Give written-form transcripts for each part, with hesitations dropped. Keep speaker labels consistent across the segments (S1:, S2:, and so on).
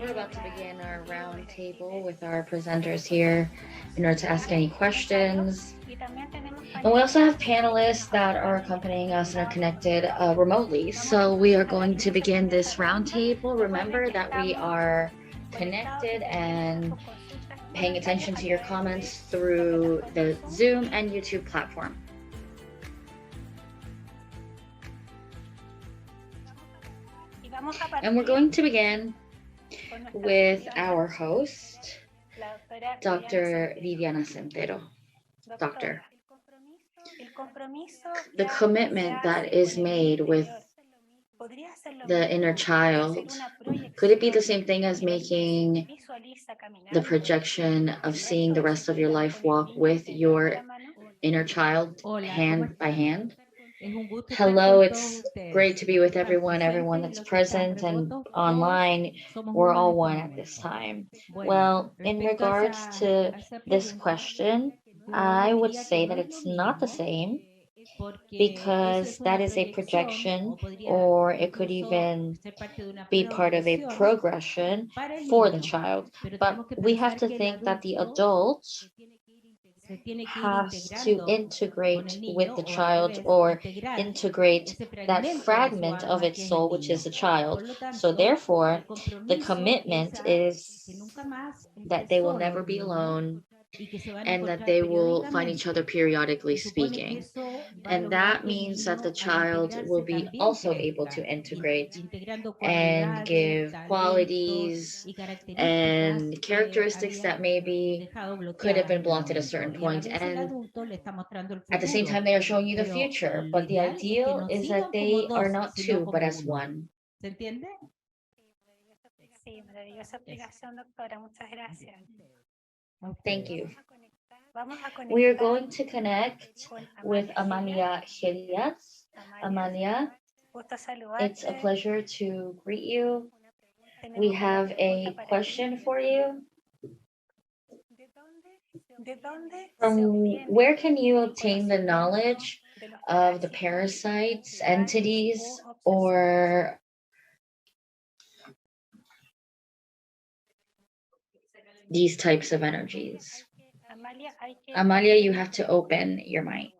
S1: we're about to begin our roundtable with our presenters here in order to ask any questions. And we also have panelists that are accompanying us and are connected remotely. So we are going to begin this roundtable. Remember that we are connected and paying attention to your comments through the Zoom and YouTube platform. And we're going to begin with our host, Dr. Viviana Centero. Doctor, the commitment that is made with the inner child, could it be the same thing as making the projection of seeing the rest of your life walk with your inner child hand by hand? Hello, it's great to be with everyone that's present and online. We're all one at this time. Well, in regards to this question, I would say that it's not the same because that is a projection, or it could even be part of a progression for the child. But we have to think that the adult has to integrate with the child or integrate that fragment of its soul, which is the child. So therefore, the commitment is that they will never be alone and that they will find each other periodically speaking. And that means that the child will be also able to integrate and give qualities and characteristics that maybe could have been blocked at a certain point. And at the same time, they are showing you the future. But the ideal is that they are not two, but as one. Thank you. We are going to connect with Amalia Gelias. Amalia, it's a pleasure to greet you. We have a question for you. From where can you obtain the knowledge of the parasites, entities, or these types of energies? Amalia, you have to open your mic.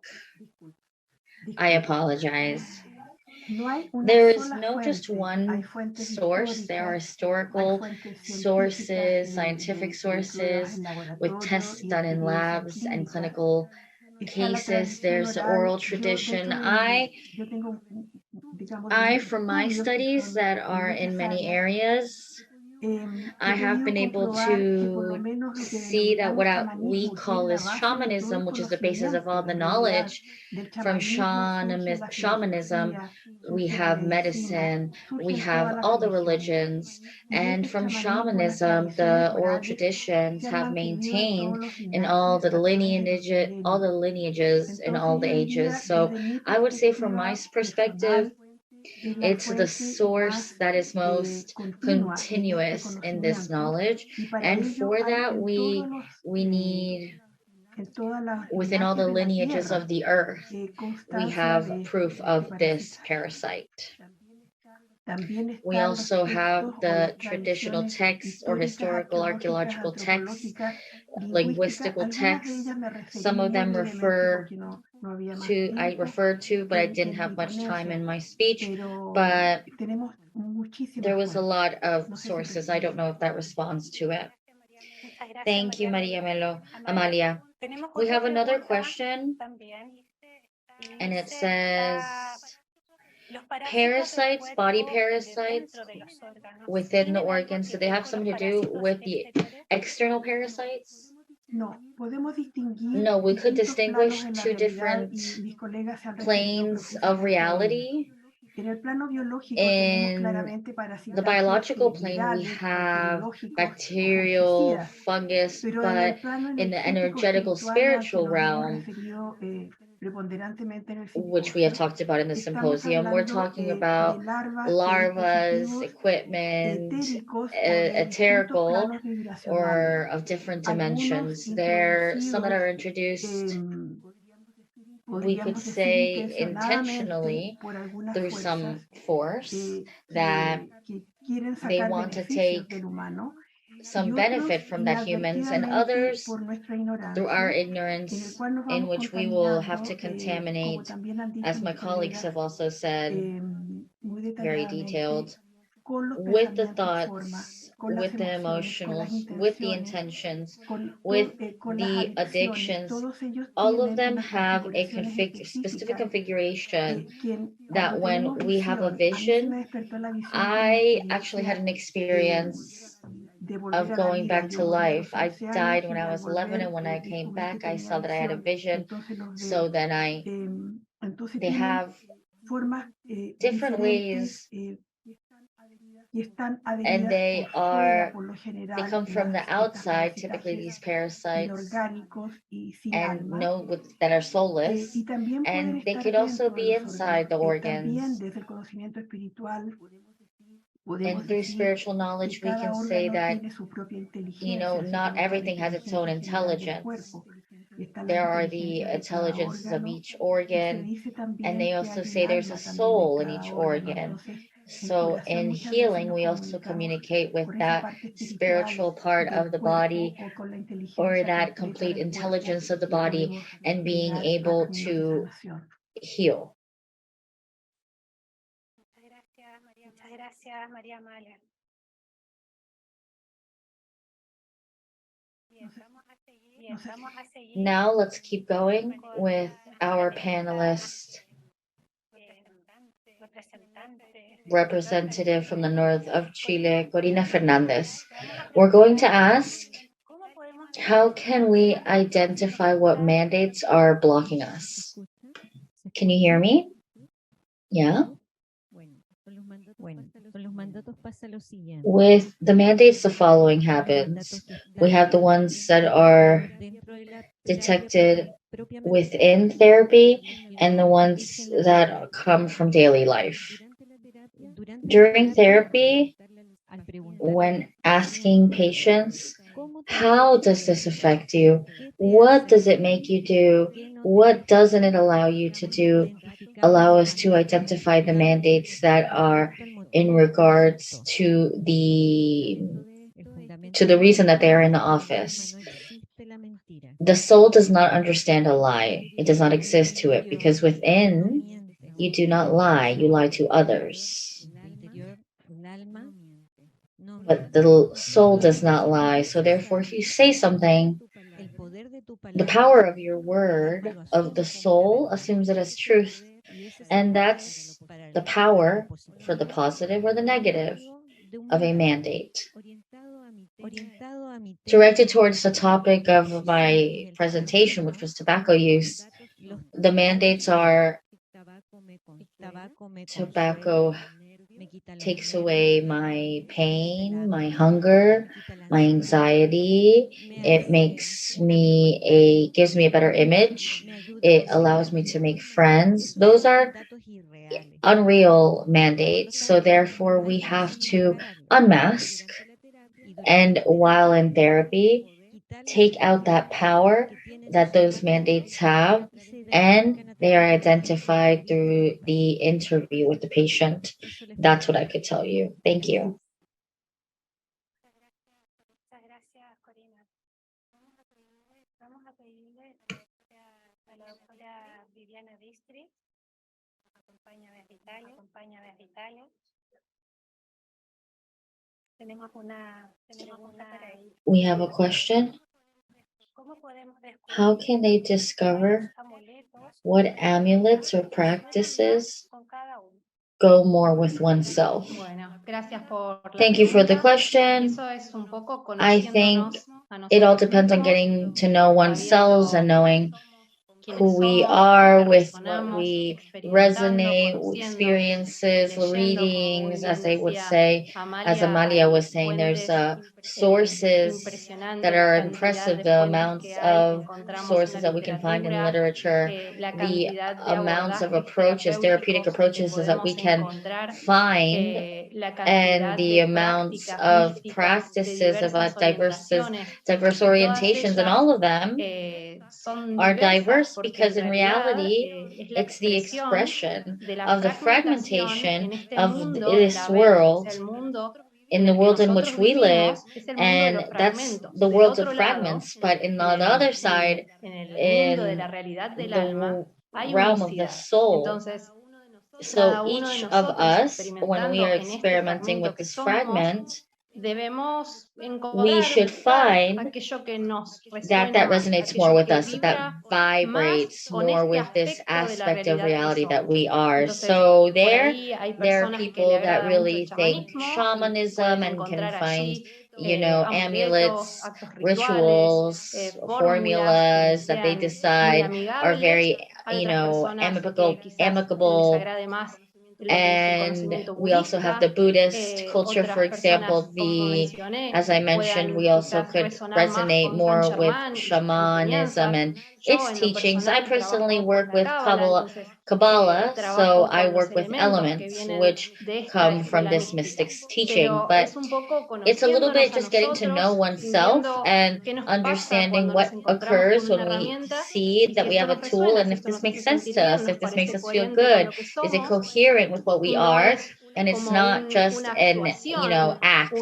S1: I apologize. There is no just one source. There are historical sources, scientific sources, with tests done in labs and clinical cases. There's the oral tradition. From my studies that are in many areas, I have been able to see that what we call as shamanism, which is the basis of all the knowledge from shamanism, we have medicine, we have all the religions, and from shamanism, the oral traditions have maintained in all the lineages in all the ages. So I would say from my perspective, it's the source that is most continuous in this knowledge. And for that, we need, within all the lineages of the earth, we have proof of this parasite. We also have the traditional texts or historical archaeological texts, linguistical texts. Some of them I referred to, but I didn't have much time in my speech. But there was a lot of sources. I don't know if that responds to it. Thank you, Amalia. We have another question, and it says, parasites, body parasites within the organs, do they have something to do with the external parasites? No, we could distinguish two different planes of reality. In the biological plane, we have bacterial, fungus, but in the energetical, spiritual realm, which we have talked about in the symposium, we're talking about larvas, equipment, etherical, or of different dimensions. There are some that are introduced, we could say intentionally, through some force that they want to take some benefit from that humans, and others through our ignorance, in which we will have to contaminate, as my colleagues have also said, very detailed, with the thoughts, with the emotionals, with the intentions, with the addictions. All of them have a specific configuration that when we have a vision, I actually had an experience of going back to life. I died when I was 11, and when I came back, I saw that I had a vision. So then they have different ways, and they come from the outside, typically these parasites, and know that are soulless, and they could also be inside the organs. And through spiritual knowledge, we can say that, not everything has its own intelligence. There are the intelligences of each organ, and they also say there's a soul in each organ. So in healing, we also communicate with that spiritual part of the body, or that complete intelligence of the body, and being able to heal. Now let's keep going with our panelist representative from the north of Chile, Corina Fernandez. We're going to ask, how can we identify what mandates are blocking us? Can you hear me? Yeah. With the mandates, the following happens. We have the ones that are detected within therapy and the ones that come from daily life. During therapy, when asking patients, how does this affect you? What does it make you do? What doesn't it allow you to do? Allow us to identify the mandates that are in regards to the reason that they are in the office. The soul does not understand a lie. It does not exist to it, because within you do not lie, you lie to others. But the soul does not lie. So therefore, if you say something, the power of your word, of the soul, assumes it as truth. And that's the power for the positive or the negative of a mandate. Directed towards the topic of my presentation, which was tobacco use, the mandates are: tobacco takes away my pain, my hunger, my anxiety. It gives me a better image. It allows me to make friends. Those are unreal mandates. So therefore, we have to unmask, and while in therapy, take out that power that those mandates have, and they are identified through the interview with the patient. That's what I could tell you. Thank you. We have a question. How can they discover what amulets or practices go more with oneself? Thank you for the question. I think it all depends on getting to know oneself and knowing who we are, with what we resonate, experiences, readings, as they would say. As Amalia was saying, there's sources that are impressive, the amounts of sources that we can find in literature, the amounts of approaches, therapeutic approaches that we can find, and the amounts of practices about diverse orientations, and all of them are diverse, because in reality, it's the expression of the fragmentation of this world in
S2: en
S1: the
S2: el que
S1: world in which
S2: nosotros
S1: we live,
S2: vivimos es el mundo de los
S1: and that's
S2: fragmentos.
S1: the
S2: Del
S1: world of
S2: otro lado,
S1: fragments. But in the
S2: en
S1: other side,
S2: en el mundo de
S1: in
S2: la realidad del
S1: the
S2: alma, hay
S1: realm of the
S2: unicidad.
S1: soul.
S2: Entonces,
S1: So
S2: cada uno de
S1: each of
S2: nosotros
S1: us, when we are
S2: experimentando en este
S1: experimenting
S2: fragmento
S1: with
S2: que
S1: this
S2: somos,
S1: fragment,
S2: debemos
S1: we
S2: encontrar,
S1: should
S2: buscar
S1: find
S2: aquello que nos
S1: that
S2: resuena
S1: that
S2: más,
S1: resonates more
S2: aquello
S1: with
S2: que
S1: us, that
S2: vibra más
S1: vibrates
S2: con
S1: more
S2: este
S1: with this
S2: aspecto de la
S1: aspect of
S2: realidad que
S1: reality that
S2: somos.
S1: we are.
S2: Entonces,
S1: So
S2: por
S1: there,
S2: ahí hay
S1: there are
S2: personas que le
S1: people that
S2: agrada mucho el
S1: really think
S2: chamanismo y
S1: shamanism
S2: pueden
S1: and can
S2: encontrar
S1: find,
S2: allí amuletos,
S1: amulets,
S2: actos rituales,
S1: rituals,
S2: fórmulas que les
S1: formulas that they
S2: sean muy
S1: decide are
S2: amigables.
S1: very,
S2: Hay otras personas que
S1: amicable,
S2: quizás les
S1: amicable.
S2: agrade más lo que es el
S1: And
S2: conocimiento
S1: we also have the
S2: budista.
S1: Buddhist culture, for
S2: Otras
S1: example,
S2: personas, como mencioné,
S1: as I mentioned,
S2: puedan
S1: we also
S2: quizás
S1: could
S2: resonar más
S1: resonate
S2: con San
S1: more with
S2: Germán y sus
S1: shamanism
S2: enseñanzas.
S1: and
S2: Yo
S1: its
S2: en lo
S1: teachings. I
S2: personal
S1: personally
S2: trabajo con
S1: work
S2: la
S1: with
S2: cábala, entonces
S1: Kabbalah, so
S2: trabajo
S1: I
S2: con los
S1: work with
S2: elementos que
S1: elements,
S2: vienen
S1: which
S2: de esta
S1: come from
S2: escuela
S1: this
S2: mística.
S1: mystic's teaching.
S2: Pero
S1: But
S2: es un poco
S1: it's a little
S2: conociéndonos
S1: bit
S2: a
S1: just getting to know
S2: nosotros y
S1: oneself
S2: viendo
S1: and
S2: qué nos pasa
S1: understanding
S2: cuando nos
S1: what
S2: encontramos con
S1: occurs
S2: una
S1: when we
S2: herramienta
S1: see
S2: y si
S1: that we
S2: esto
S1: have a
S2: nos
S1: tool
S2: resuena,
S1: and
S2: si
S1: if
S2: esto
S1: this
S2: nos
S1: makes
S2: hace
S1: sense
S2: sentir
S1: to
S2: bien,
S1: us,
S2: nos
S1: if this makes
S2: parece
S1: us feel
S2: coherente con
S1: good,
S2: lo que
S1: is it
S2: somos
S1: coherent with what we
S2: y no
S1: are?
S2: es
S1: And it's
S2: como
S1: not just
S2: una
S1: an,
S2: actuación,
S1: act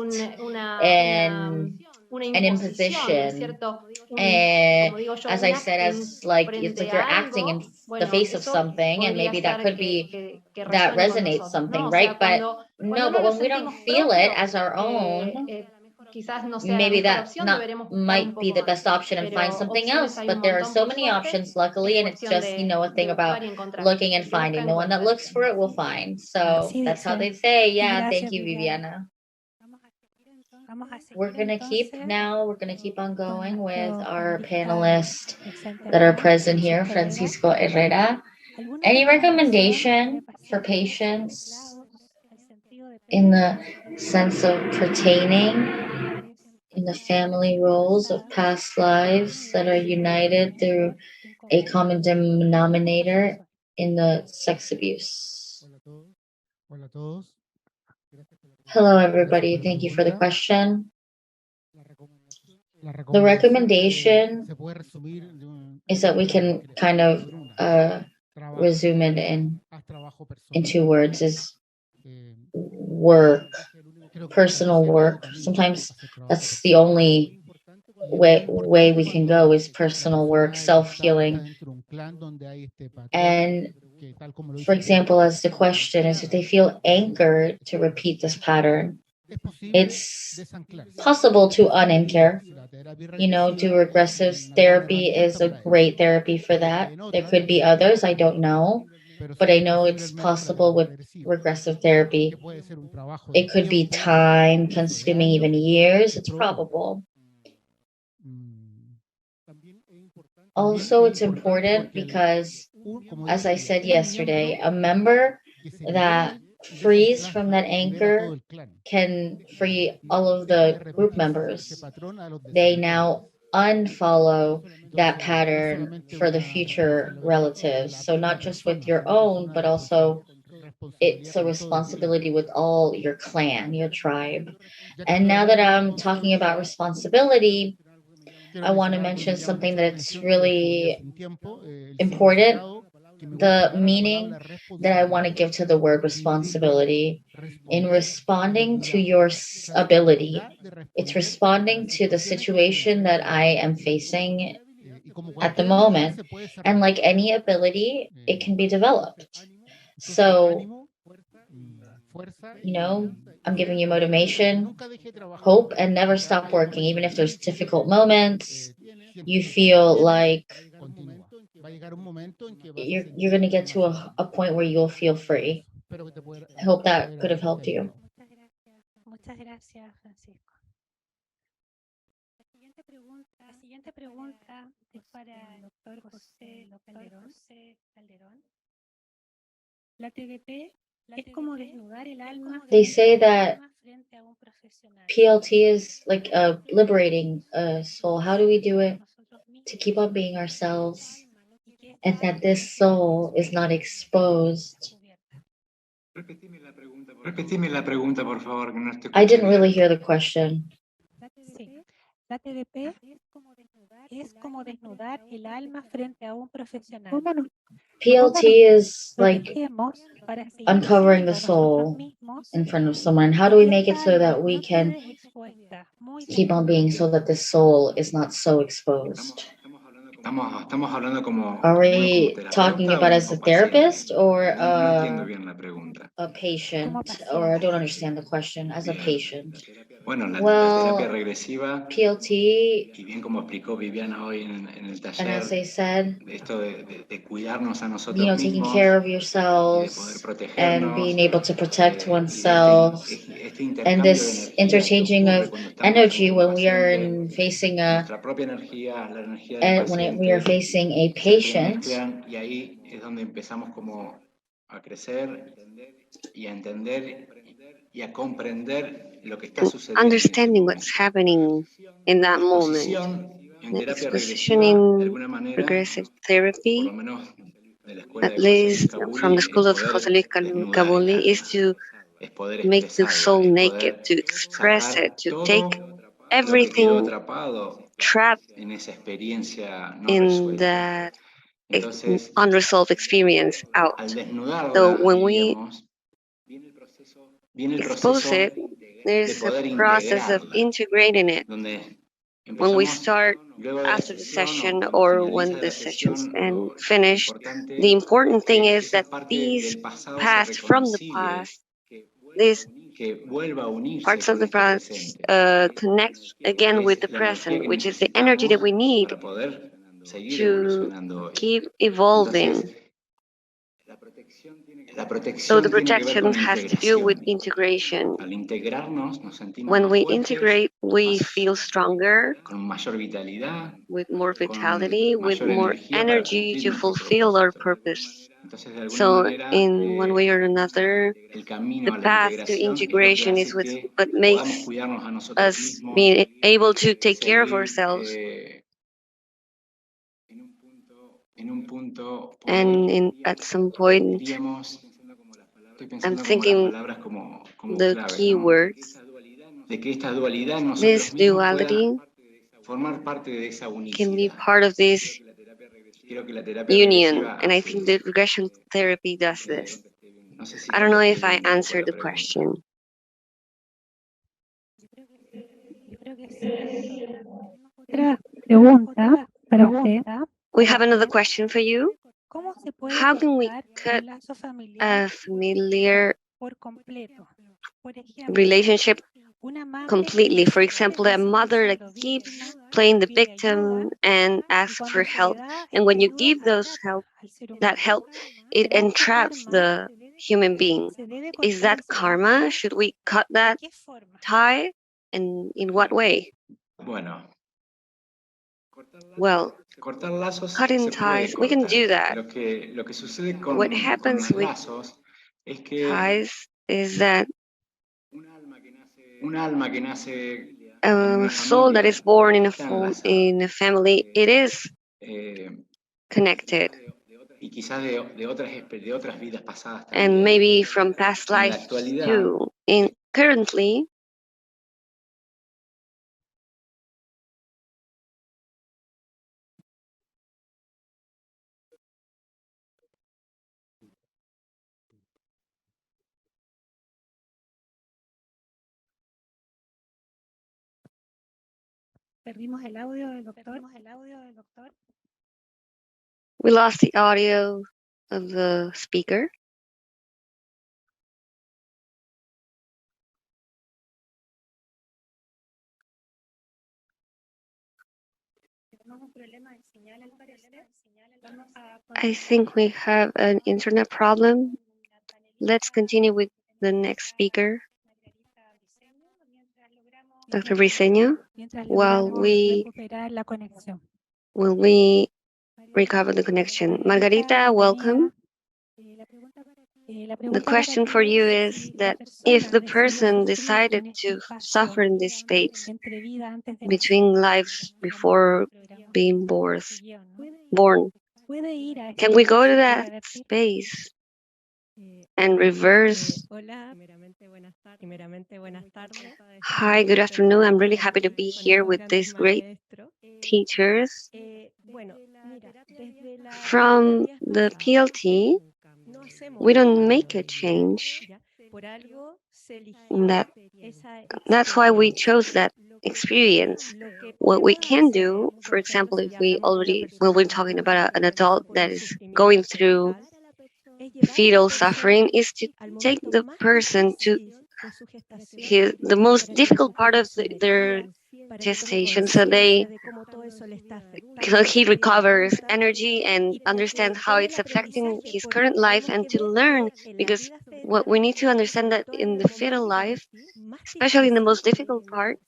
S2: una,
S1: and an
S2: imposición, ¿no es
S1: imposition.
S2: cierto?
S1: And
S2: Como digo yo,
S1: as
S2: un
S1: I said,
S2: acting
S1: as like it's
S2: frente
S1: like you're
S2: a
S1: acting in
S2: algo,
S1: the
S2: bueno,
S1: face of
S2: eso
S1: something, and
S2: podría
S1: maybe that
S2: ser
S1: could be
S2: que
S1: that
S2: resuene con
S1: resonates
S2: nosotros, ¿no?
S1: something,
S2: O
S1: right?
S2: sea,
S1: But
S2: cuando
S1: no,
S2: no
S1: but
S2: lo
S1: when we don't
S2: sentimos
S1: feel it
S2: propio,
S1: as our own,
S2: quizás no sea la
S1: maybe
S2: mejor
S1: that
S2: opción,
S1: not
S2: deberemos buscar un
S1: might be
S2: poco
S1: the
S2: más.
S1: best option and find
S2: Pero
S1: something
S2: opciones
S1: else.
S2: hay un
S1: But there are
S2: montón,
S1: so
S2: por
S1: many
S2: suerte,
S1: options,
S2: es
S1: luckily, and it's
S2: cuestión
S1: just, a
S2: de
S1: thing about
S2: buscar y encontrar.
S1: looking and
S2: El que busca,
S1: finding. The one that
S2: encuentra,
S1: looks for
S2: dicen.
S1: it will find. So
S3: Así
S1: that's how they
S3: dicen.
S1: say.
S3: Y
S1: Yeah, thank
S3: gracias,
S1: you,
S3: Viviana.
S1: Viviana.
S3: Vamos a
S1: We're
S3: seguir
S1: gonna keep
S3: entonces
S1: now, we're gonna keep on
S3: con
S1: going with
S3: nuestro
S1: our
S3: panelista
S1: panelists
S3: presente
S1: that are
S3: acá,
S1: present here,
S3: Francisco Herrera.
S1: Francisco Herrera.
S3: ¿Alguna
S1: Any
S3: recomendación para
S1: recommendation for
S3: pacientes
S1: patients
S3: mezclados al sentido de
S1: in the
S3: pertenecer
S1: sense of pertaining in the family roles of past lives that are united through a common denominator in the sex abuse?
S4: Hola a todos.
S1: Hello, everybody. Thank you for the question. The recommendation is that we can kind of resume it in 2 words is work, personal work. Sometimes that's the only way we can go is personal work, self-healing. And for example, as the question is, if they feel anchored to repeat this pattern, it's possible to unanchor. Do regressive therapy is a great therapy for that. There could be others, I don't know, but I know it's possible with regressive therapy. It could be time consuming, even years, it's probable. Also, it's important because, as I said yesterday, a member that frees from that anchor can free all of the group members. They now unfollow that pattern for the future relatives. So, not just with your own, but also it's a responsibility with all your clan, your tribe. And now that I'm talking about responsibility, I want to mention something that's really important. The meaning that I want to give to the word responsibility in responding to your ability. It's responding to the situation that I am facing at the moment. And like any ability, it can be developed. So, I'm giving you motivation, hope, and never stop working, even if there's difficult moments. You feel like you're going to get to a point where you'll feel free. I hope that could have helped you.
S3: Muchas gracias, Francisco. La siguiente pregunta es para el doctor José Calderón. La TDP es como desnudar el alma.
S1: They say that PLT is like liberating a soul. How do we do it? To keep on being ourselves, and that this soul is not exposed.
S5: Repetime la pregunta, por favor, que no
S1: I didn't really hear the question.
S3: La TDP es como desnudar el alma frente a un profesional.
S1: PLT is like
S3: Protegemos para seguir
S1: uncovering the
S3: siendo nosotros
S1: soul
S3: mismos
S1: in front of someone. How do we make it so that we
S3: no
S1: can
S3: quede expuesta, muy
S1: keep on being so that the soul is not so exposed?
S5: Estamos hablando como,
S1: Are
S5: como
S1: we
S5: terapeuta
S1: talking
S5: o
S1: about as a
S5: paciente.
S1: therapist or
S5: No entiendo bien la pregunta.
S1: a patient?
S3: Como
S1: Or I
S3: paciente.
S1: don't understand the question. As a
S5: Bien.
S1: patient.
S5: Bueno, la
S1: Well,
S5: terapia regresiva,
S1: PLT,
S5: y bien como explicó Viviana hoy en el
S1: and
S5: taller,
S1: as they said,
S5: esto de cuidarnos a nosotros
S1: taking
S5: mismos
S1: care of
S5: y de poder
S1: yourselves and
S5: protegernos,
S1: being able to protect
S5: y
S1: oneself,
S5: este
S1: and
S5: intercambio de
S1: this
S5: energía que
S1: interchanging
S5: ocurre
S1: of
S5: cuando estamos
S1: energy
S5: ante un
S1: when we are
S5: paciente,
S1: facing a
S5: nuestra propia energía, la energía del
S1: and when we are
S5: paciente,
S1: facing a
S5: se
S1: patient,
S5: entremezclan, y ahí es donde empezamos como a crecer y a entender y a comprender lo que está
S6: and
S5: sucediendo en ese
S6: understanding what's
S5: momento.
S6: happening in
S5: La
S6: that moment.
S5: exposición en
S6: The
S5: terapia
S6: exposition
S5: regresiva, de
S6: in
S5: alguna manera,
S6: regressive
S5: por
S6: therapy,
S5: lo menos de la escuela
S6: at
S5: de José Luis
S6: least from the
S5: Cabuli,
S6: school
S5: es
S6: of Jose
S5: poder
S6: Luis
S5: desnudar el
S6: Cabuli, is
S5: alma,
S6: to
S5: es poder
S6: make the
S5: expresarla,
S6: soul
S5: es
S6: naked,
S5: poder
S6: to express it,
S5: sacar
S6: to take
S5: todo lo que quedó
S6: everything
S5: atrapado
S6: trapped
S5: en esa experiencia no
S6: in
S5: resuelta.
S6: that
S5: Entonces,
S6: unresolved experience out.
S5: al
S6: So
S5: desnudarla,
S6: when we
S5: diríamos, viene el
S6: expose
S5: proceso
S6: it,
S5: de
S6: there's a
S5: poder
S6: process of
S5: integrarla,
S6: integrating it.
S5: donde
S6: When we
S5: empezamos
S6: start
S5: luego de la
S6: after the
S5: sesión o
S6: session
S5: cuando
S6: or
S5: finaliza
S6: when
S5: la
S6: the session's
S5: sesión,
S6: and
S5: lo
S6: finished,
S5: importante
S6: the important thing
S5: es que
S6: is
S5: esa
S6: that
S5: parte
S6: these
S5: del pasado se
S6: past from the
S5: reconcilie,
S6: past, these
S5: que vuelva a unirse
S6: parts of
S5: con
S6: the
S5: este
S6: past
S5: presente,
S6: connect
S5: que
S6: again with
S5: es
S6: the
S5: la energía
S6: present,
S5: que
S6: which is the energy that
S5: necesitamos
S6: we need
S5: para poder seguir
S6: to
S5: evolucionando hoy.
S6: keep evolving.
S5: Entonces, la
S6: So
S5: protección
S6: the
S5: tiene que ver
S6: protection
S5: con la
S6: has to do with
S5: integración.
S6: integration.
S5: Al integrarnos nos sentimos
S6: When
S5: más
S6: we
S5: fuertes,
S6: integrate, we
S5: más,
S6: feel stronger,
S5: con mayor vitalidad,
S6: with more
S5: con
S6: vitality, with
S5: mayor
S6: more
S5: energía para
S6: energy
S5: cumplir
S6: to
S5: nuestro
S6: fulfill our
S5: propósito.
S6: purpose.
S5: Entonces, de alguna
S6: So
S5: manera,
S6: in one way or another,
S5: el camino
S6: the
S5: a la
S6: path to
S5: integración es lo que
S6: integration is
S5: hace que
S6: what
S5: podamos
S6: makes
S5: cuidarnos a nosotros
S6: us
S5: mismos,
S6: being able to take care of
S5: seguir
S6: ourselves.
S5: en un punto
S6: And at some point,
S5: diríamos, estoy
S6: I'm
S5: pensando como las
S6: thinking
S5: palabras como
S6: the
S5: claves,
S6: key
S5: ¿no?
S6: words,
S5: De que esta dualidad en nosotros
S6: this
S5: mismos pueda
S6: duality
S5: formar parte de esa
S6: can be
S5: unicidad.
S6: part of this
S5: Creo que la terapia
S6: union.
S5: regresiva
S6: And I
S5: hace
S6: think
S5: eso.
S6: the regression therapy does this.
S5: No sé si
S6: I don't know if
S5: contesté
S6: I
S5: bien un poco
S6: answered
S5: la
S6: the
S5: pregunta.
S6: question.
S3: Yo creo que sí, doctor. Otra pregunta para usted.
S6: We have another question for you.
S3: ¿Cómo se puede
S6: How can we
S3: cortar
S6: cut
S3: un lazo familiar
S6: a familiar
S3: por completo? Por ejemplo,
S6: relationship
S3: una madre
S6: completely?
S3: que
S6: For example, a
S3: siempre
S6: mother that
S3: siendo
S6: keeps
S3: víctima
S6: playing the
S3: pide ayuda
S6: victim and
S3: y
S6: asks for
S3: cuando se le
S6: help.
S3: da
S6: And
S3: esta
S6: when you
S3: ayuda
S6: give those
S3: atrapa
S6: help,
S3: al ser
S6: that
S3: humano.
S6: help, it
S3: ¿Será este
S6: entraps
S3: karma?
S6: the human being.
S3: ¿Se debe
S6: Is
S3: cortar
S6: that
S3: ese
S6: karma?
S3: lazo?
S6: Should we cut
S3: ¿De
S6: that
S3: qué forma?
S6: tie? And in what way?
S5: Bueno,
S6: Well,
S5: cortar lazos
S6: cutting
S5: se puede
S6: ties, we can
S5: cortar.
S6: do that.
S5: Lo que sucede
S6: What
S5: con
S6: happens
S5: los
S6: with
S5: lazos es que
S6: ties is that
S5: un alma que nace en
S6: a
S5: una
S6: soul that
S5: familia
S6: is born
S5: está enlazada.
S6: in a family, it is
S5: Eh,
S6: connected,
S5: y quizás de otras vidas pasadas
S6: and
S5: también.
S6: maybe from past
S5: En la
S6: lives
S5: actualidad,
S6: too. In currently,
S3: Perdimos el audio del doctor.
S6: we lost the audio of the speaker.
S3: Tenemos un problema de señal al parecer. Vamos a
S6: I think we have an internet problem. Let's continue with the next speaker, Dr. Briseño,
S3: mientras
S6: while
S3: logramos
S6: we
S3: recuperar la conexión.
S6: will we recover the connection. Margarita, welcome.
S3: La
S6: The
S3: pregunta
S6: question
S3: para
S6: for
S3: ti
S6: you
S3: es
S6: is
S3: si la
S6: that if the
S3: persona
S6: person
S3: decidió sufrir
S6: decided
S3: en este
S6: to
S3: espacio
S6: suffer in this space
S3: entre vida antes de
S6: between
S3: nacer,
S6: lives before being born,
S3: puede ir a este
S6: can we go to
S3: espacio
S6: that
S3: para decir,
S6: space and reverse. Hi, good afternoon. I'm really happy to be here with these great teachers. From the PLT, we don't make a change. That's why we chose that experience. What we can do, for example, if we're talking about an adult that is going through fetal suffering, is to take the person to the most difficult part of their gestation, so he recovers energy and understands how it's affecting his current life, and to learn, because what we need to understand that in the fetal life, especially in the most difficult part,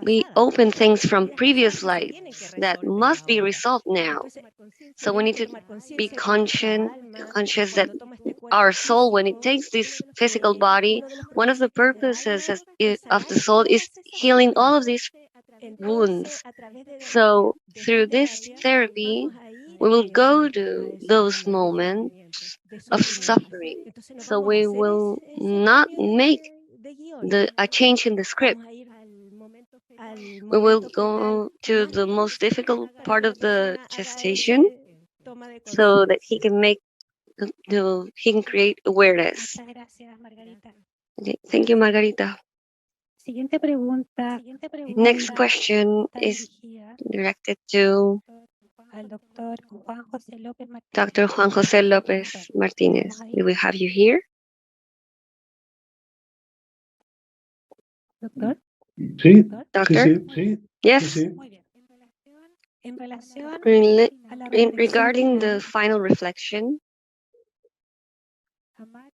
S6: we open things from previous lives that must be resolved now. So we need to be conscious that our soul, when it takes this physical body, one of the purposes of the soul is healing all of these wounds. So through this therapy, we will go to those moments of suffering. So we will not make a change in the script. We will go to the most difficult part of the gestation so that he can create awareness.
S3: Muchas gracias, Margarita.
S6: Okay, thank you, Margarita.
S3: Siguiente pregunta.
S6: Next question is directed to
S3: Al doctor Juan José López Martínez.
S6: Dr. Juan José López Martínez. Do we have you here?
S3: Doctor.
S7: Sí,
S6: Doctor?
S7: sí.
S6: Yes.
S7: Sí.
S3: Muy bien. En relación a la
S6: Regarding the
S3: reflexión
S6: final reflection,
S3: amar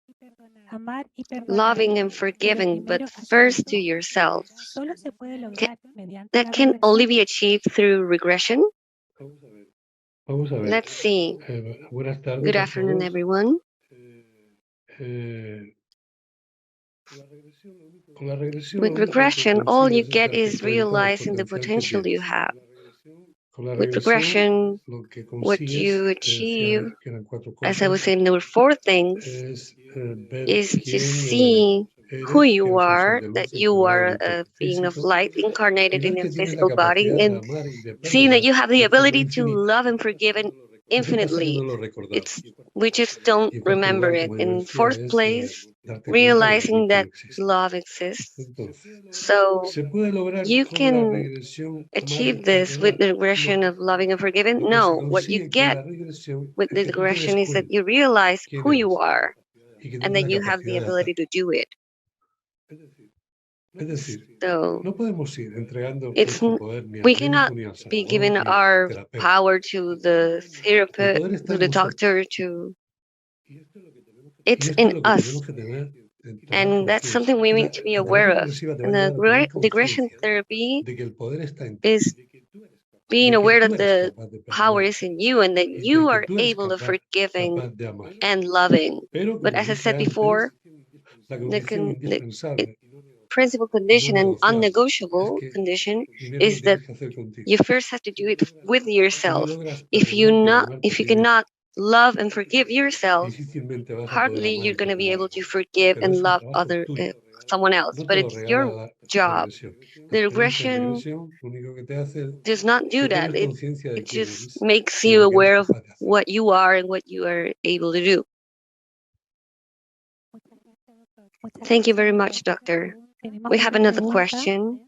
S3: y perdonar,
S6: loving and forgiving, but first to yourself,
S3: solo se puede lograr mediante
S6: that
S3: la
S6: can
S3: regresión.
S6: only be achieved through regression.
S7: Vamos a ver.
S6: Let's see.
S7: Buenas tardes.
S6: Good afternoon, everyone. With regression, all you get is realizing the potential you have. With regression, what you achieve, as I was saying, there were four things, is to see who you are, that you are a being of light incarnated in a physical body, and seeing that you have the ability to love and forgive infinitely. We just don't remember it. In fourth place, realizing that love exists. So you can achieve this with the regression of loving and forgiving? No, what you get with the regression is that you realize who you are and that you have the ability to do it. So we cannot be giving our power to the therapist, to the doctor, it's in us. And that's something we need to be aware of. And the regression therapy is being aware that the power is in you and that you are able of forgiving and loving. But as I said before, the principal condition and unnegotiable condition is that you first have to do it with yourself. If you cannot love and forgive yourself, hardly you're going to be able to forgive and love someone else. But it's your job. The regression does not do that. It just makes you aware of what you are and what you are able to do. Thank you very much, doctor. We have another question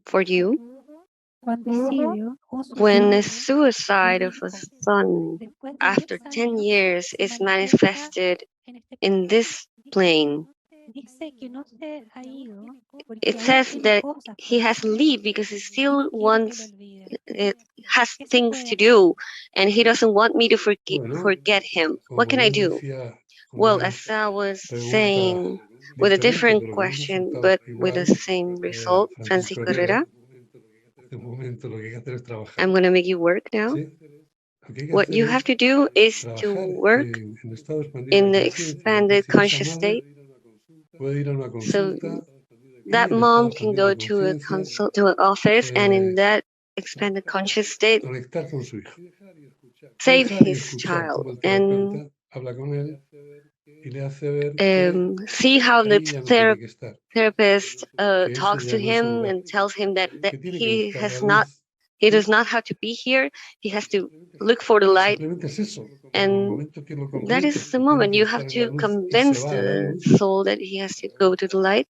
S6: for you. When a suicide of a son after 10 years is manifested in this plane, it says that he has to leave because he still has things to do and he doesn't want me to forget him. What can I do? Well, as I was saying, with a different question, but with the same result, Francisco Herrera, I'm going to make you work now. What you have to do is to work in the expanded conscious state. So that mom can go to an office, and in that expanded conscious state, save his child and see how the therapist talks to him and tells him that he does not have to be here. He has to look for the light. And that is the moment you have to convince the soul that he has to go to the light.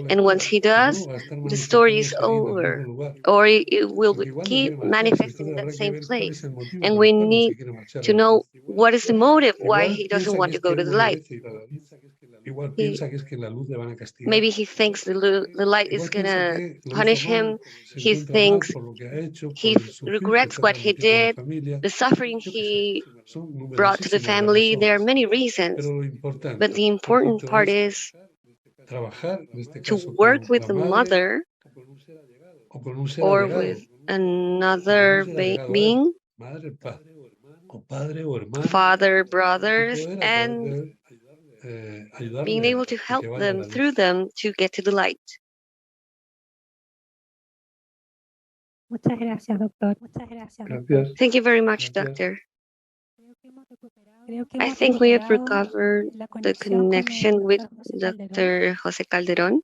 S6: And once he does, the story is over, or it will keep manifesting in that same place. And we need to know what is the motive why he doesn't want to go to the light. Maybe he thinks the light is going to punish him. He thinks he regrets what he did, the suffering he brought to the family. There are many reasons, but the important part is to work with the mother or with another being, father, brothers, and being able to help them through them to get to the light.
S3: Muchas gracias, doctor. Muchas gracias, doctor.
S6: Thank you very much, doctor. I think we have recovered the connection with Dr. José Calderón.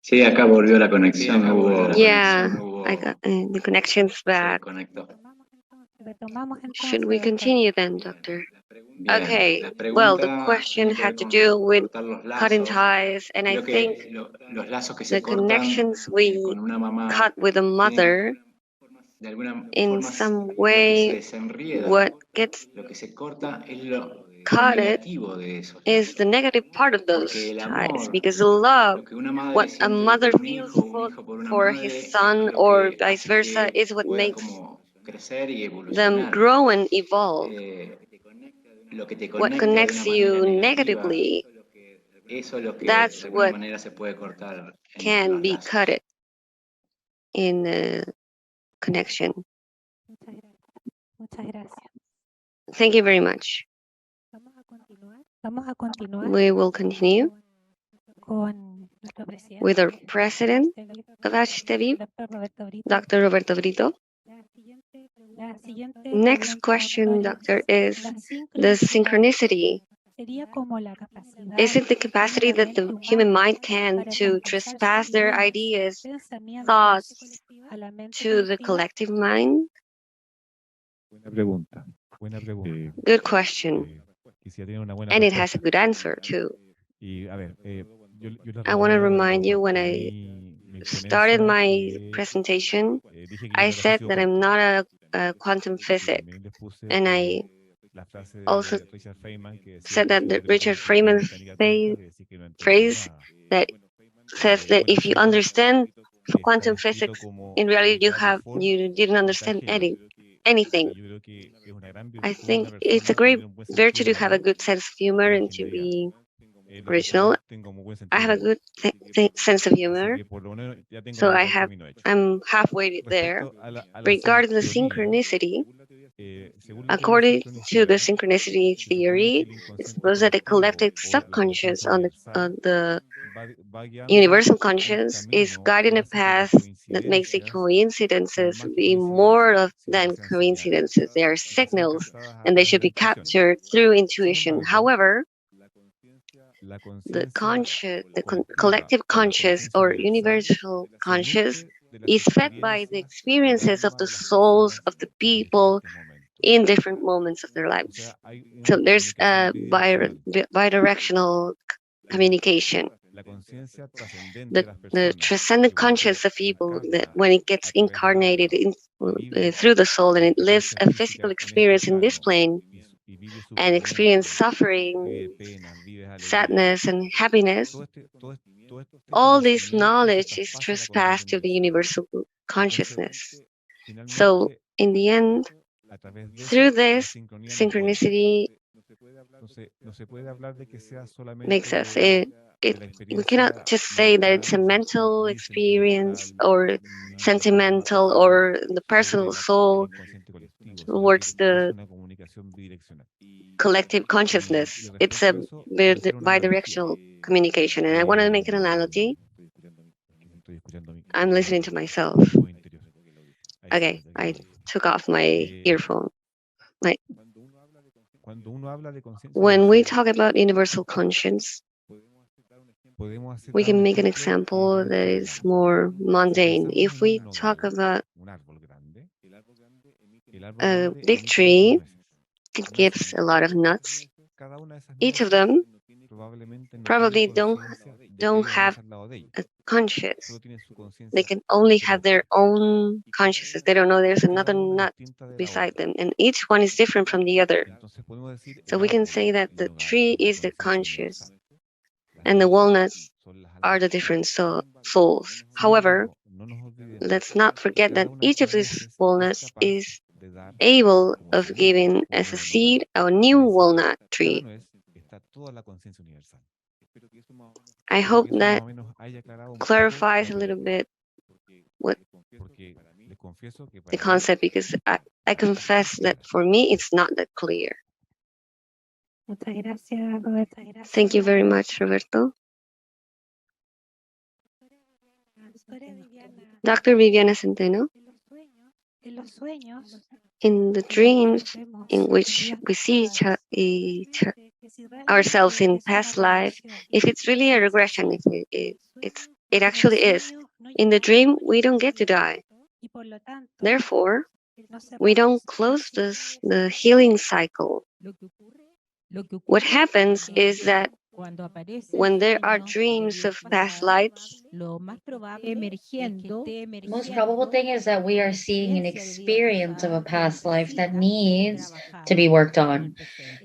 S5: Sí, acá volvió la conexión.
S6: Yeah, I got the connection's back. Should we continue then, doctor? Okay, well, the question had to do with cutting ties, and I think the connections we cut with a mother, in some way, what gets cut is the negative part of those ties, because the love, what a mother feels for his son or vice versa, is what makes them grow and evolve. What connects you negatively, that's what can be cut in a connection. Thank you very much. We will continue with our president of HTV, Dr. Roberto Brito. Next question, doctor, is the synchronicity. Is it the capacity that the human mind can to trespass their ideas, thoughts to the collective mind? Good question. And it has a good answer too. I want to remind you, when I started my presentation, I said that I'm not a quantum physic, and I also said that the Richard Feynman phrase that says that if you understand quantum physics, in reality you didn't understand anything. I think it's a great virtue to have a good sense of humor and to be original. I have a good sense of humor, so I'm halfway there. Regarding the synchronicity, according to the synchronicity theory, it's supposed that the collective subconscious on the universal conscious is guiding a path that makes the coincidences be more than coincidences. They are signals, and they should be captured through intuition. However, the collective conscious or universal conscious is fed by the experiences of the souls of the people in different moments of their lives. So there's a bidirectional communication. The transcendent conscious of people, that when it gets incarnated through the soul and it lives a physical experience in this plane and experience suffering, sadness, and happiness, all this knowledge is trespassed to the universal consciousness. So in the end, through this, synchronicity makes us we cannot just say that it's a mental experience or sentimental or the personal soul towards the collective consciousness. It's a bidirectional communication. And I want to make an analogy. I'm listening to myself. Okay, I took off my earphone. When we talk about universal conscience, we can make an example that is more mundane. If we talk about a big tree, it gives a lot of nuts. Each of them probably don't have a conscience. They can only have their own consciousness. They don't know there's another nut beside them, and each one is different from the other. So we can say that the tree is the conscious, and the walnuts are the different souls. However, let's not forget that each of these walnuts is able of giving as a seed a new walnut tree. I hope that clarifies a little bit what the concept, because I confess that for me it's not that clear.
S3: Muchas gracias, Roberta.
S6: Thank you very much, Roberto. Dr. Viviana Centeno,
S3: En los sueños,
S6: in the dreams in which we see ourselves in past life, if it's really a regression, if it actually is. In the dream, we don't get to die. Therefore, we don't close the healing cycle. What happens is that when there are dreams of past lives,
S1: The most probable thing is that we are seeing an experience of a past life that needs to be worked on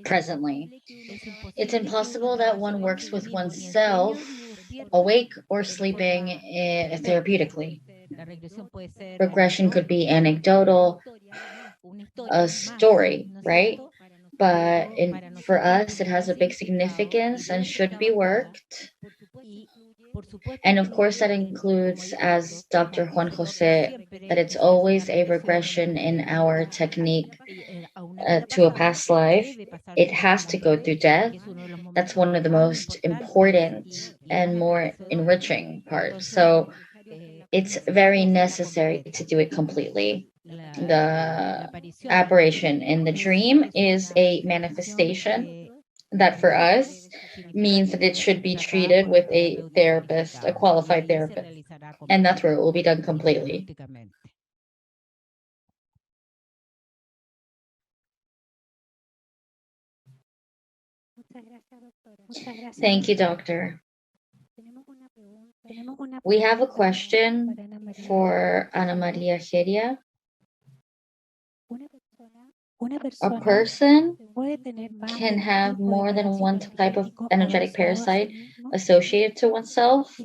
S1: presently. It's impossible that one works with oneself, awake or sleeping, therapeutically. Regression could be anecdotal, a story, right? But for us, it has a big significance and should be worked. And of course, that includes, as Dr. Juan Jose, that it's always a regression in our technique to a past life. It has to go through death. That's one of the most important and more enriching parts. So it's very necessary to do it completely. The apparition in the dream is a manifestation that for us means that it should be treated with a therapist, a qualified therapist. And that's where it will be done completely. Thank you, doctor. We have a question for Ana Maria Geria. A person can have more than one type of energetic parasite associated to oneself.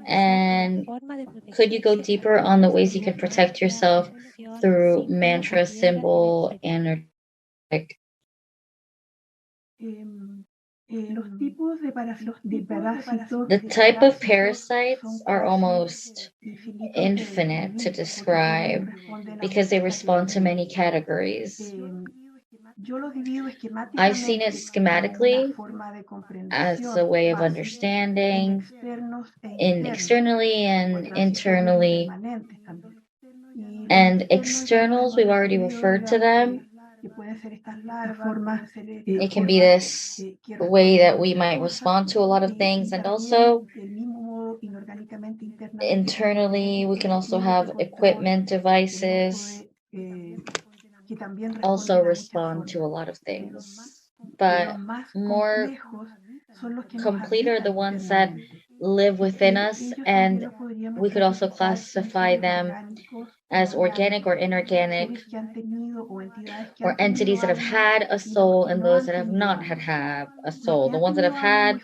S1: And could you go deeper on the ways you can protect yourself through mantra, symbol, energetic? The type of parasites are almost infinite to describe because they respond to many categories. I've seen it schematically as a way of understanding externally and internally. And externals, we've already referred to them. It can be this way that we might respond to a lot of things, and also internally, we can also have equipment devices also respond to a lot of things. But more complete are the ones that live within us, and we could also classify them as organic or inorganic, or entities that have had a soul and those that have not had a soul. The ones that have had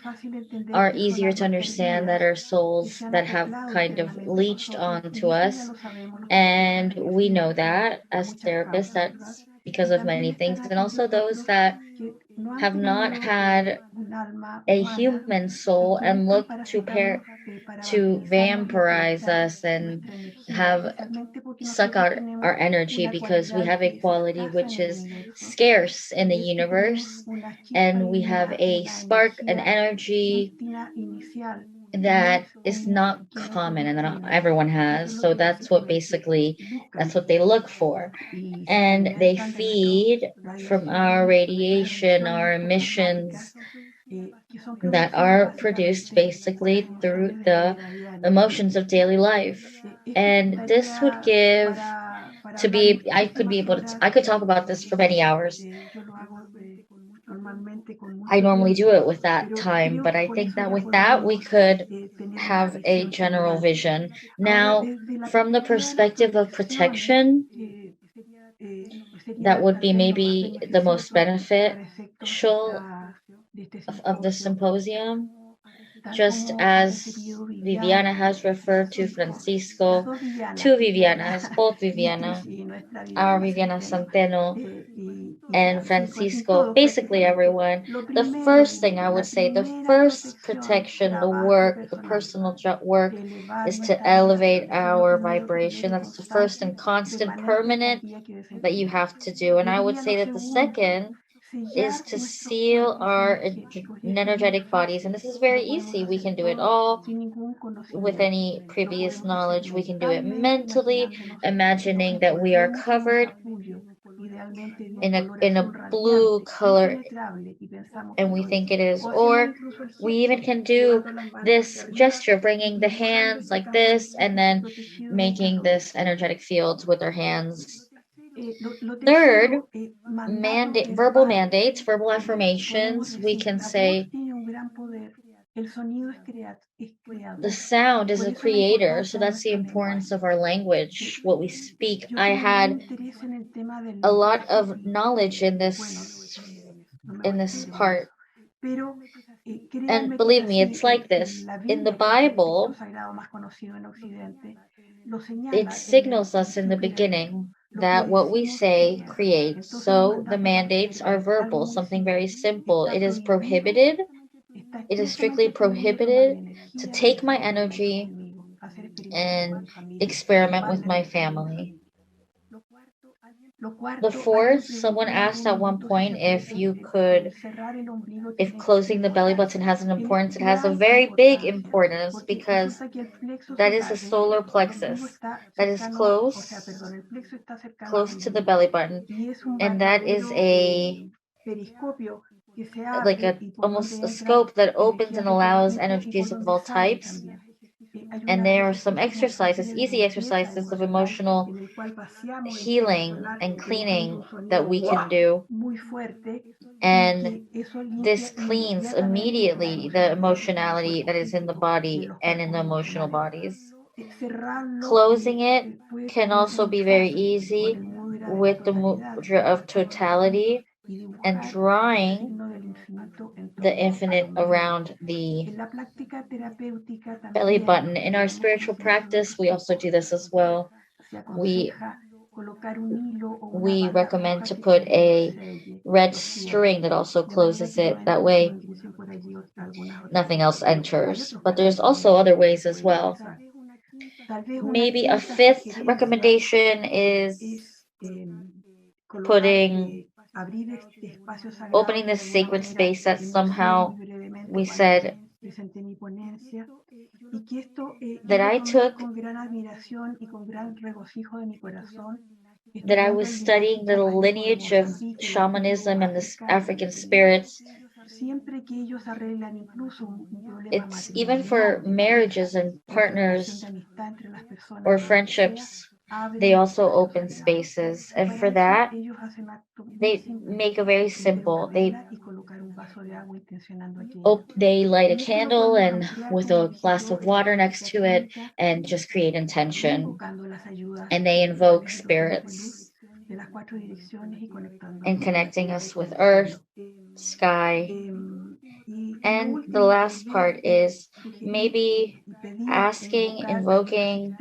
S1: are easier to understand, that are souls that have kind of leached onto us. And we know that as therapists, that's because of many things. And also those that have not had a human soul and look to vampirize us and suck our energy, because we have a quality which is scarce in the universe, and we have a spark, an energy that is not common and that not everyone has. So that's what they look for. And they feed from our radiation, our emissions that are produced basically through the emotions of daily life. And this would give I could talk about this for many hours. I normally do it with that time, but I think that with that we could have a general vision. Now, from the perspective of protection, that would be maybe the most beneficial of the symposium, just as Viviana has referred to Francisco, two Vivianas, both Viviana, our Viviana Centeno and Francisco, basically everyone. The first thing I would say, the first protection, the personal work is to elevate our vibration. That's the first and constant, permanent that you have to do. And I would say that the second is to seal our energetic bodies. And this is very easy. We can do it all with any previous knowledge. We can do it mentally, imagining that we are covered in a blue color and we think it is, or we even can do this gesture, bringing the hands like this and then making this energetic fields with our hands. Third, verbal mandates, verbal affirmations. We can say the sound is a creator, so that's the importance of our language, what we speak. I had a lot of knowledge in this part. And believe me, it's like this. In the Bible, it signals us in the beginning that what we say creates. So the mandates are verbal, something very simple. It is prohibited. It is strictly prohibited to take my energy and experiment with my family. The fourth, someone asked at one point if closing the belly button has an importance. It has a very big importance because that is the solar plexus that is close to the belly button, and that is almost a scope that opens and allows energies of all types. And there are some exercises, easy exercises of emotional healing and cleaning that we can do. And this cleans immediately the emotionality that is in the body and in the emotional bodies. Closing it can also be very easy with the mudra of totality and drawing the infinite around the belly button. In our spiritual practice, we also do this as well. We recommend to put a red string that also closes it. That way, nothing else enters. But there's also other ways as well. Maybe a fifth recommendation is opening this sacred space that somehow we said that I took, that I was studying the lineage of shamanism and the African spirits. It's even for marriages and partners or friendships, they also open spaces. And for that, they make a very simple, they light a candle and with a glass of water next to it and just create intention. And they invoke spirits and connecting us with earth, sky. And the last part is maybe asking, invoking,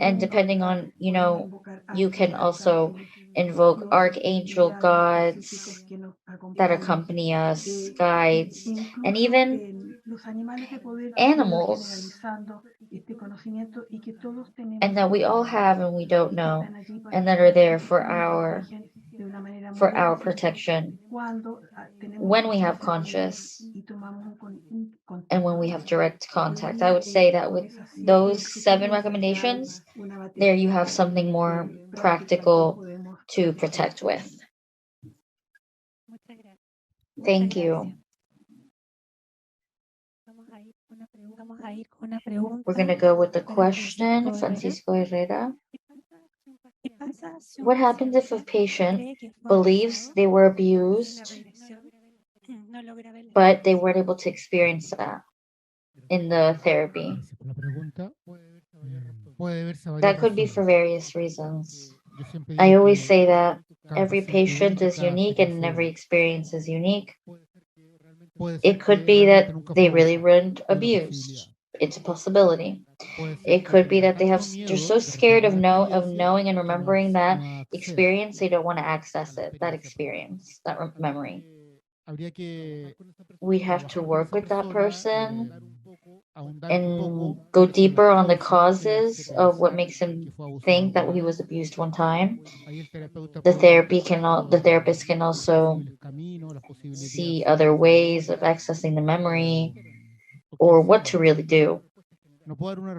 S1: and depending on, you can also invoke archangel gods that accompany us, guides, and even animals, and that we all have and we don't know, and that are there for our protection when we have conscious. and when we have direct contact. I would say that with those 7 recommendations, there you have something more practical to protect with. Thank you. We're going to go with the question, Francisco Herrera. What happens if a patient believes they were abused, but they weren't able to experience that in the therapy? That could be for various reasons. I always say that every patient is unique and every experience is unique. It could be that they really weren't abused. It's a possibility. It could be that they're so scared of knowing and remembering that experience, they don't want to access it, that experience, that memory. We have to work with that person and go deeper on the causes of what makes him think that he was abused one time. The therapist can also see other ways of accessing the memory or what to really do.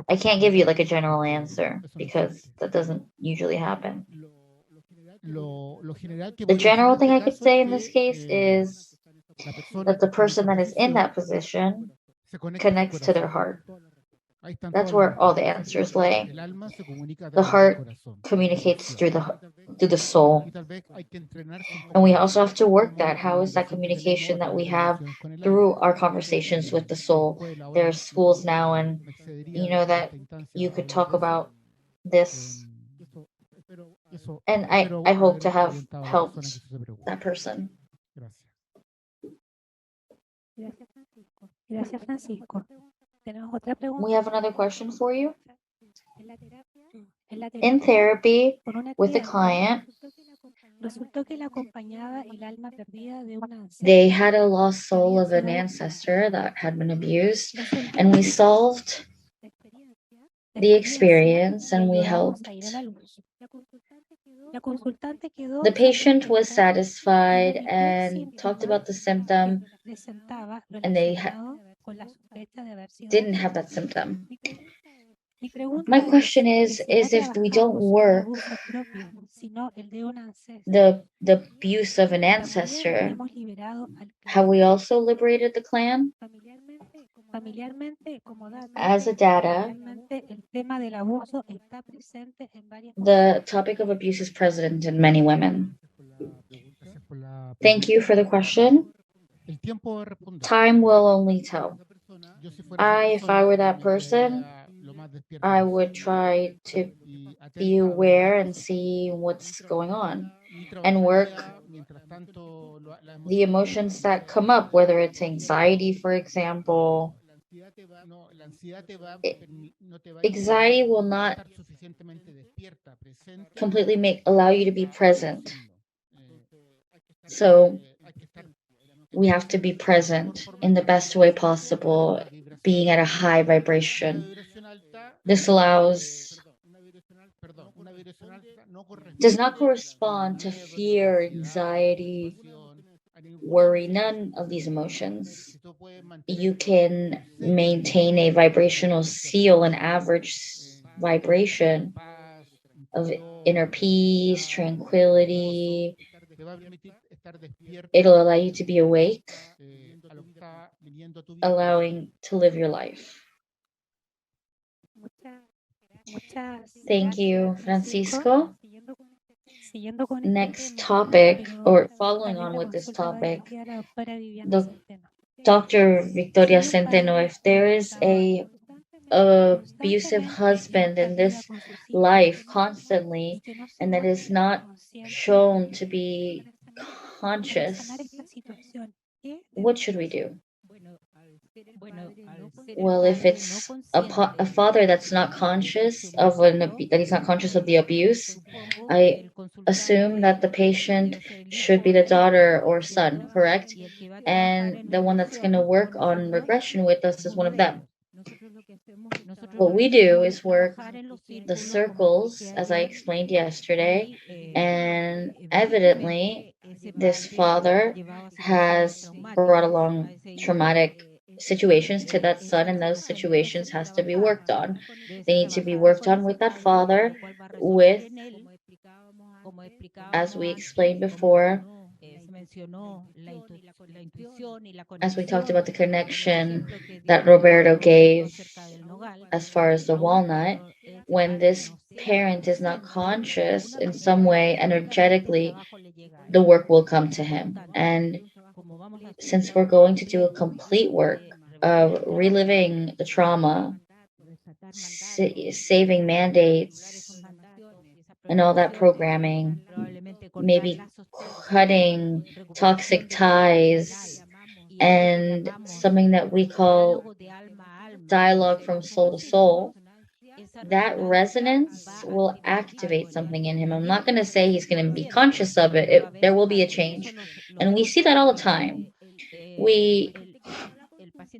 S1: I can't give you like a general answer because that doesn't usually happen. The general thing I could say in this case is that the person that is in that position connects to their heart. That's where all the answers lay. The heart communicates through the soul. And we also have to work that. How is that communication that we have through our conversations with the soul? There are schools now, and you know that you could talk about this. And I hope to have helped that person.
S3: Gracias, Francisco. Tenemos otra pregunta.
S1: We have another question for you. In therapy with a client, they had a lost soul of an ancestor that had been abused, and we solved the experience and we helped. The patient was satisfied and talked about the symptom, and they didn't have that symptom. My question is if we don't work the abuse of an ancestor, have we also liberated the clan? As a data, the topic of abuse is present in many women. Thank you for the question. Time will only tell. If I were that person, I would try to be aware and see what's going on and work the emotions that come up, whether it's anxiety, for example. Anxiety will not completely allow you to be present. So we have to be present in the best way possible, being at a high vibration. This does not correspond to fear, anxiety, worry, none of these emotions. You can maintain a vibrational seal, an average vibration of inner peace, tranquility. It'll allow you to be awake, allowing to live your life. Thank you, Francisco. Next topic, or following on with this topic, Dr. Victoria Centeno, if there is a abusive husband in this life constantly, and that is not shown to be conscious, what should we do? Well, if it's a father that's not conscious of that he's not conscious of the abuse, I assume that the patient should be the daughter or son, correct? And the one that's going to work on regression with us is one of them. What we do is work the circles, as I explained yesterday, and evidently this father has brought along traumatic situations to that son, and those situations has to be worked on. They need to be worked on with that father, with, as we explained before, as we talked about the connection that Roberto gave as far as the walnut, when this parent is not conscious in some way energetically, the work will come to him. And since we're going to do a complete work of reliving the trauma, saving mandates, and all that programming, maybe cutting toxic ties, and something that we call dialogue from soul to soul, that resonance will activate something in him. I'm not going to say he's going to be conscious of it. There will be a change. And we see that all the time. We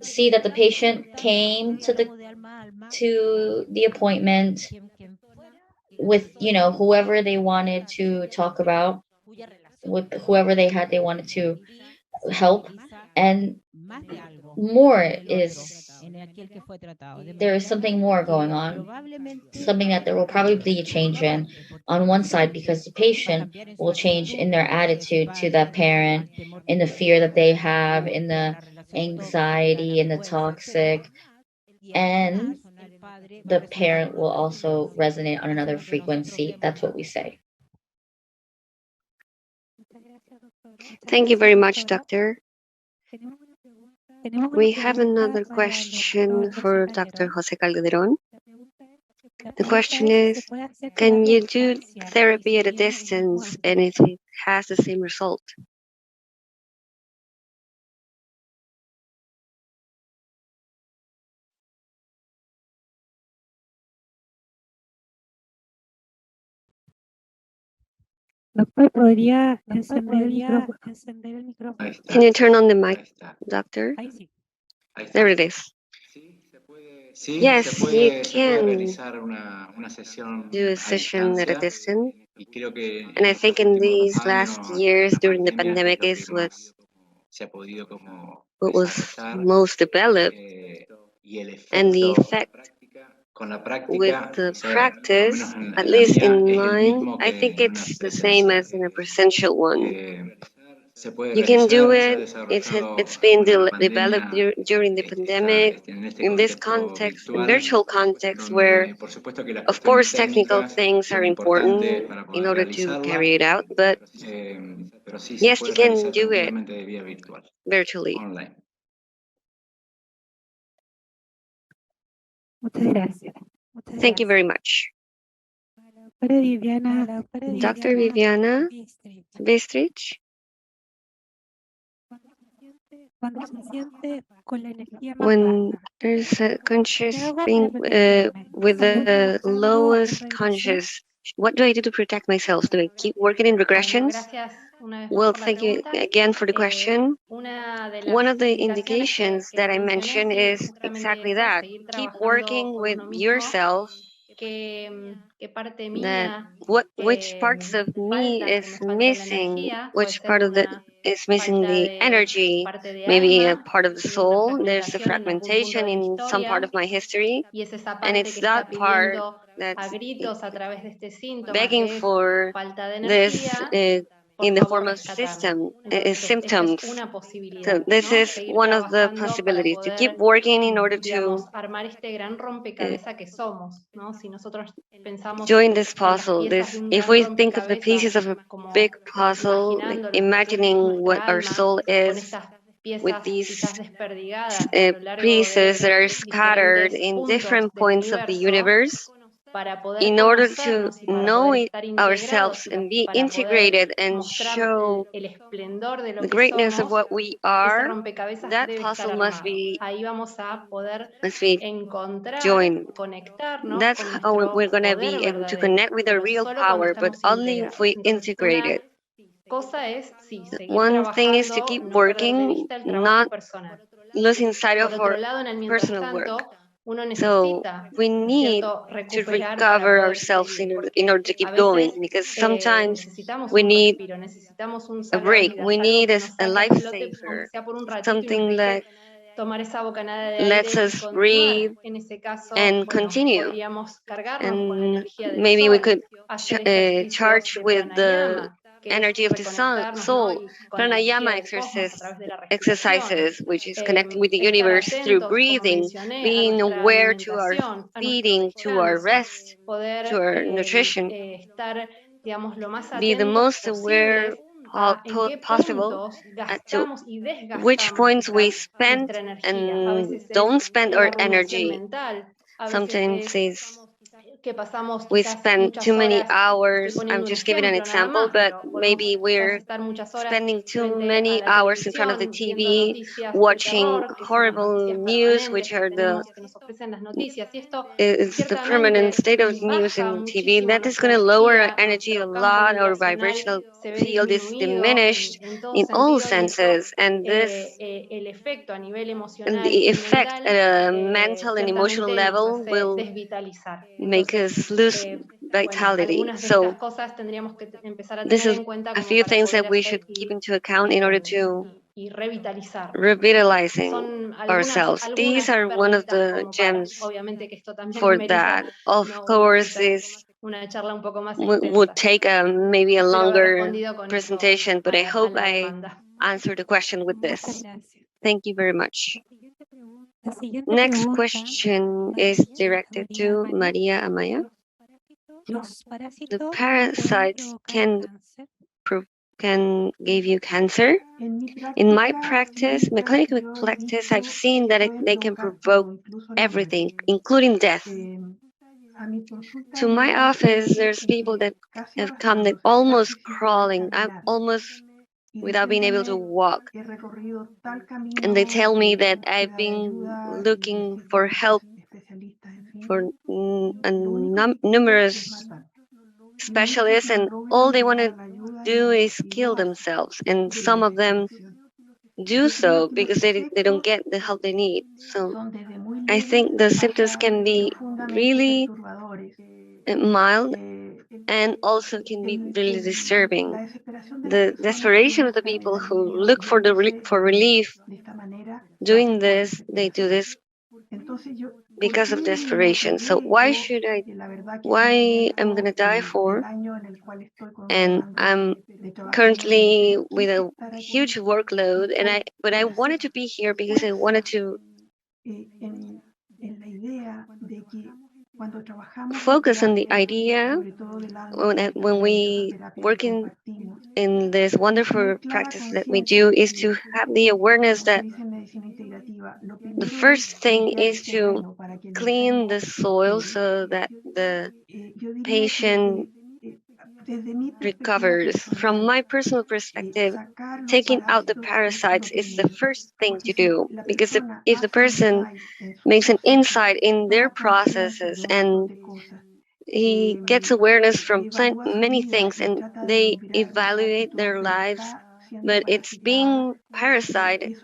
S1: see that the patient came to the appointment with, whoever they wanted to talk about, with whoever they wanted to help, and there is something more going on, something that there will probably be a change in on one side, because the patient will change in their attitude to that parent, in the fear that they have, in the anxiety, in the toxic, and the parent will also resonate on another frequency. That's what we say.
S6: Thank you very much, doctor. We have another question for Dr. Jose Calderon. The question is, can you do therapy at a distance and if it has the same result?
S3: Doctor, ¿podría encender el micrófono?
S5: Ahí está.
S6: Can you turn on the mic,
S5: Ahí está.
S6: doctor?
S3: Ahí sí.
S5: Ahí está.
S6: There it is.
S5: Sí,
S6: Yes,
S5: se
S6: you
S5: puede
S6: can
S5: realizar una sesión
S6: do a
S5: a
S6: session at a
S5: distancia,
S6: distance.
S5: y creo que
S6: And I
S5: en
S6: think
S5: estos
S6: in
S5: últimos
S6: these
S5: años,
S6: last years
S5: la
S6: during the
S5: pandemia,
S6: pandemic
S5: es lo
S6: is
S5: que
S6: what
S5: más se ha podido como
S6: was
S5: desarrollar,
S6: most developed,
S5: y el
S6: and the
S5: efecto
S6: effect
S5: con la
S6: with
S5: práctica,
S6: the
S5: por lo
S6: practice,
S5: menos
S6: at
S5: en la
S6: least
S5: mía,
S6: in
S5: es el
S6: mine,
S5: mismo
S6: I
S5: que
S6: think
S5: en una
S6: it's the same
S5: presencial.
S6: as in a presential one.
S5: Se puede
S6: You can do
S5: realizar, se ha
S6: it.
S5: desarrollado
S6: It's been
S5: con la
S6: developed
S5: pandemia,
S6: during the pandemic,
S5: en este
S6: in this
S5: contexto
S6: context, in
S5: virtual,
S6: virtual context, where,
S5: donde por supuesto que las
S6: of
S5: cuestiones
S6: course, technical
S5: técnicas
S6: things
S5: son
S6: are important
S5: importantes para
S6: in
S5: poder
S6: order to
S5: realizarla,
S6: carry it out, but
S5: pero sí se
S6: yes, you
S5: puede
S6: can
S5: realizar
S6: do it
S5: tranquilamente de vía virtual,
S6: virtually.
S5: online.
S3: Muchas gracias.
S6: Thank you very much. Dr. Viviana Bistrich,
S3: Cuando se siente con la energía más
S6: when
S3: baja,
S6: there's a conscious
S3: ¿qué hago
S6: being
S3: para protegerme?
S6: with the
S3: ¿Sigo buscando
S6: lowest
S3: regresión?
S6: conscious, what do I do to protect myself? Do I keep working in
S2: Bueno,
S6: regressions?
S2: gracias una vez más
S6: Well,
S2: por la
S6: thank you
S2: pregunta.
S6: again for the question.
S2: Una de
S6: One of
S2: las
S6: the
S2: indicaciones
S6: indications that I
S2: mencioné,
S6: mentioned
S2: sí, es
S6: is
S2: justamente
S6: exactly
S2: esa,
S6: that.
S2: seguir
S6: Keep
S2: trabajando
S6: working
S2: con
S6: with
S2: uno mismo,
S6: yourself,
S2: que parte
S6: that
S2: mía
S6: which parts of me
S2: falta, que
S6: is
S2: me falta la
S6: missing,
S2: energía, puede
S6: which
S2: ser
S6: part of the
S2: una
S6: is missing
S2: falta
S6: the
S2: de
S6: energy,
S2: parte de
S6: maybe a
S2: alma
S6: part of the
S2: y una
S6: soul. There's a
S2: fragmentación en algún punto de mi
S6: fragmentation in some part
S2: historia,
S6: of my history,
S2: y es esa
S6: and
S2: parte
S6: it's
S2: que
S6: that
S2: está
S6: part
S2: pidiendo a
S6: that's
S2: gritos a través de este síntoma,
S6: begging
S2: que es
S6: for
S2: falta de
S6: this
S2: energía, por
S6: in the
S2: favor
S6: form of
S2: rescatame. Entonces, esta
S6: symptoms.
S2: es una
S6: So
S2: posibilidad,
S6: this
S2: ¿no?
S6: is
S2: Seguir
S6: one of the
S2: trabajando para
S6: possibilities to keep
S2: poder,
S6: working in order to
S2: digamos, armar este gran rompecabezas que somos, ¿no? Si nosotros pensamos
S6: join this
S2: en las
S6: puzzle.
S2: piezas
S6: This,
S2: de un
S6: if
S2: gran
S6: we think of the
S2: rompecabezas,
S6: pieces of a
S2: como
S6: big puzzle, like
S2: imaginando lo que es
S6: imagining what
S2: nuestra
S6: our
S2: alma,
S6: soul
S2: con
S6: is
S2: estas
S6: with
S2: piezas
S6: these
S2: quizás desperdigadas a lo largo
S6: pieces that are
S2: de
S6: scattered
S2: diferentes
S6: in
S2: puntos
S6: different
S2: del
S6: points of the
S2: universo,
S6: universe,
S2: para poder
S6: in order to
S2: conocernos y para
S6: know
S2: poder
S6: it
S2: estar
S6: ourselves
S2: integrados y
S6: and be
S2: para poder
S6: integrated and
S2: mostrar
S6: show
S2: el esplendor de lo
S6: the
S2: que
S6: greatness of
S2: somos,
S6: what we
S2: ese
S6: are,
S2: rompecabezas
S6: that
S2: debe estar
S6: puzzle must
S2: armado.
S6: be
S2: Ahí vamos a poder encontrar,
S6: joined.
S2: conectarnos
S6: That's
S2: con
S6: how
S2: nuestro
S6: we're going to
S2: poder
S6: be able to
S2: verdadero,
S6: connect with our
S2: pero
S6: real
S2: solo cuando
S6: power, but
S2: estamos
S6: only if
S2: integrados.
S6: we
S2: Entonces,
S6: integrate it.
S2: cosa es, sí, seguir
S6: One thing is to
S2: trabajando,
S6: keep
S2: no perder de
S6: working,
S2: vista el trabajo
S6: not
S2: personal.
S6: losing sight
S2: Por
S6: of
S2: otro
S6: our
S2: lado, en el mientras
S6: personal work.
S2: tanto, uno
S6: So
S2: necesita,
S6: we
S2: ¿no es
S6: need
S2: cierto?,
S6: to
S2: recuperar para
S6: recover
S2: poder
S6: ourselves
S2: seguir,
S6: in order to
S2: porque a
S6: keep going,
S2: veces
S6: because sometimes
S2: necesitamos
S6: we
S2: un
S6: need
S2: respiro, necesitamos un
S6: a break. We
S2: salvavidas, algo
S6: need
S2: que nos
S6: a
S2: saque a flote, aunque
S6: lifesaver,
S2: sea por un ratito, y nos
S6: something
S2: deje
S6: that
S2: tomar esa bocanada de aire
S6: lets
S2: y
S6: us
S2: continuar.
S6: breathe
S2: En ese caso,
S6: and
S2: bueno,
S6: continue.
S2: podríamos cargarnos con la
S6: And
S2: energía del
S6: maybe we
S2: sol,
S6: could
S2: hacer ejercicios
S6: charge
S2: de
S6: with the
S2: pranayama, que es
S6: energy of the
S2: reconectarnos, ¿no?,
S6: soul.
S2: y con la
S6: Pranayama
S2: energía del cosmos a través de la respiración.
S6: exercises, which is connecting with the
S2: Estar
S6: universe through
S2: atentos, como
S6: breathing,
S2: mencioné, a
S6: being
S2: nuestra
S6: aware to our
S2: alimentación, a nuestro
S6: feeding, to our
S2: descanso,
S6: rest,
S2: poder
S6: to our nutrition.
S2: estar, digamos, lo más
S6: Be the
S2: atentos
S6: most aware
S2: posibles a en qué
S6: possible
S2: puntos
S6: to
S2: gastamos y
S6: which
S2: desgastamos
S6: points we spend
S2: nuestra energía. A
S6: and
S2: veces es
S6: don't spend
S2: en
S6: our
S2: la rumiación
S6: energy.
S2: mental, a veces
S6: Sometimes
S2: es que pasamos
S6: we
S2: quizás
S6: spend
S2: muchas
S6: too many
S2: horas, estoy
S6: hours. I'm
S2: poniendo un
S6: just giving an
S2: ejemplo nada
S6: example,
S2: más,
S6: but
S2: pero podemos
S6: maybe
S2: quizás
S6: we're
S2: estar muchas horas
S6: spending too
S2: frente a
S6: many
S2: la
S6: hours in front of the
S2: televisión viendo
S6: TV,
S2: noticias de
S6: watching
S2: terror, que son las
S6: horrible
S2: noticias
S6: news,
S2: permanentes
S6: which are
S2: que nos ofrecen las
S6: the
S2: noticias, y esto
S6: is the permanent
S2: ciertamente
S6: state of news
S2: baja
S6: in TV.
S2: muchísimo
S6: That is
S2: nuestra
S6: going to lower our
S2: energía,
S6: energy a
S2: nuestro campo
S6: lot. Our
S2: vibracional
S6: vibrational
S2: se ve
S6: field is
S2: disminuido
S6: diminished
S2: en todo
S6: in all
S2: sentido, y eso,
S6: senses, and this
S2: el efecto a nivel
S6: and
S2: emocional
S6: the
S2: y
S6: effect
S2: mental,
S6: at a mental and emotional
S2: ciertamente nos
S6: level
S2: hace
S6: will
S2: desvitalizar.
S6: make
S2: Entonces,
S6: us lose
S2: bueno,
S6: vitality.
S2: algunas de
S6: So
S2: estas cosas tendríamos que empezar a
S6: this
S2: tener
S6: is
S2: en cuenta
S6: a
S2: como
S6: few
S2: para
S6: things that
S2: poder
S6: we
S2: hacer
S6: should keep into account in order to
S2: y revitalizarnos.
S6: revitalizing
S2: Son
S6: ourselves. These
S2: algunas
S6: are one of
S2: perlitas
S6: the
S2: como para,
S6: gems
S2: obviamente que esto también
S6: for
S2: amerita,
S6: that. Of
S2: ¿no?,
S6: course, this
S2: una charla un poco más
S6: would
S2: extensa.
S6: take maybe a
S2: Espero haber
S6: longer
S2: respondido con eso
S6: presentation, but I
S2: a
S6: hope
S2: la
S6: I
S2: demanda.
S6: answered the question with
S3: Muchas
S6: this.
S3: gracias.
S6: Thank you very much.
S3: La siguiente
S6: Next
S3: pregunta
S6: question
S3: la
S6: is
S3: hace
S6: directed to Maria Amaya.
S3: Los
S6: The
S3: parásitos pueden
S6: parasites
S3: provocar cáncer.
S6: can give you cancer. In my practice, my clinical practice, I've seen that they can provoke everything, including death. To my office, there's people that have come that almost crawling, I'm almost without being able to walk. And they tell me that I've been looking for help for numerous specialists, and all they want to do is kill themselves. And some of them do so because they don't get the help they need. So I think the symptoms can be really mild and also can be really disturbing. The desperation of the people who look for for relief doing this, they do this because of desperation. So why I'm gonna die for? And I'm currently with a huge workload, but I wanted to be here because I wanted to focus on the idea when we work in this wonderful practice that we do is to have the awareness that the first thing is to clean the soil so that the patient recovers. From my personal perspective, taking out the parasites is the first thing to do, because if the person makes an insight in their processes and he gets awareness from many things and they evaluate their lives, but it's being parasite,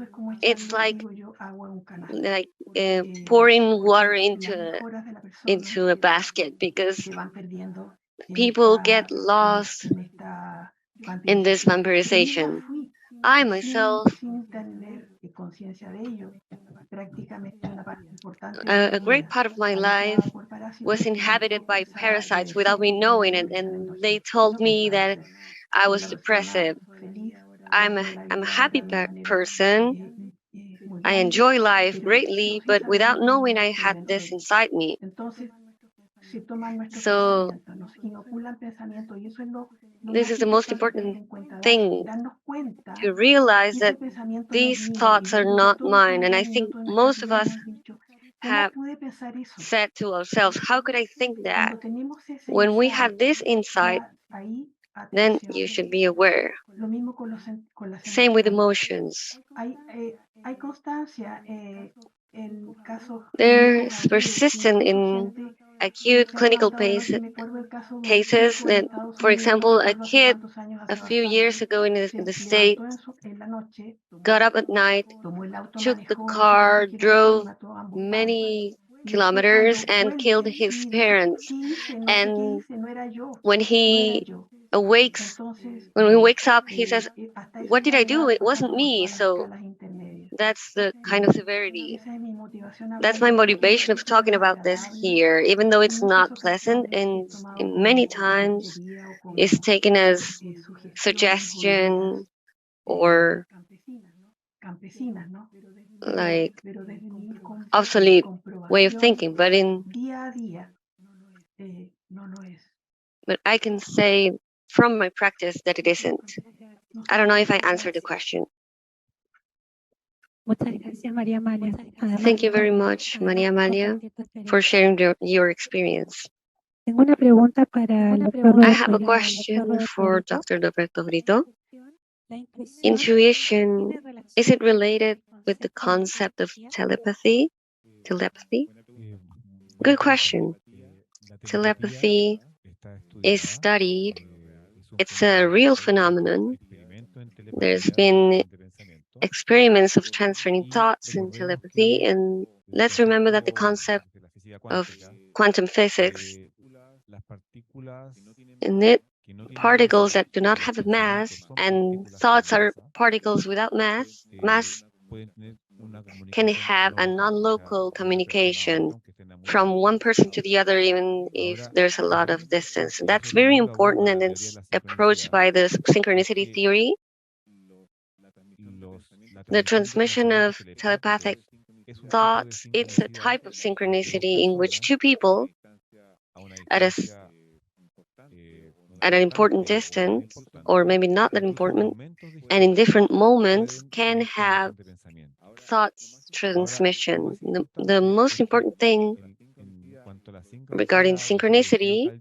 S6: it's like pouring water into a basket, because people get lost in this vampirization. I myself, a great part of my life was inhabited by parasites without me knowing it, and they told me that I was depressive. I'm a happy person. I enjoy life greatly, but without knowing I had this inside me. So this is the most important thing, to realize that these thoughts are not mine. And I think most of us have said to ourselves, how could I think that? When we have this insight, then you should be aware. Same with emotions. There's persistent in acute clinical cases that, for example, a kid a few years ago in the States got up at night, took the car, drove many kilometers and killed his parents. And when he awakes, when he wakes up, he says, "What did I do? It wasn't me." So that's the kind of severity. That's my motivation of talking about this here, even though it's not pleasant and many times it's taken as suggestion or like obsolete way of thinking, but I can say from my practice that it isn't. I don't know if I answered the question. Thank you very much, Maria Amalia, for sharing your experience. I have a question for Dr. Roberto Brito. Intuition, is it related with the concept of telepathy? Telepathy? Good question. Telepathy is studied. It's a real phenomenon. There's been experiments of transferring thoughts in telepathy, and let's remember that the concept of quantum physics, in it, particles that do not have a mass and thoughts are particles without mass can have a non-local communication from one person to the other, even if there's a lot of distance. And that's very important, and it's approached by the synchronicity theory. The transmission of telepathic thoughts, it's a type of synchronicity in which two people at an important distance, or maybe not that important, and in different moments can have thoughts transmission. The most important thing regarding synchronicity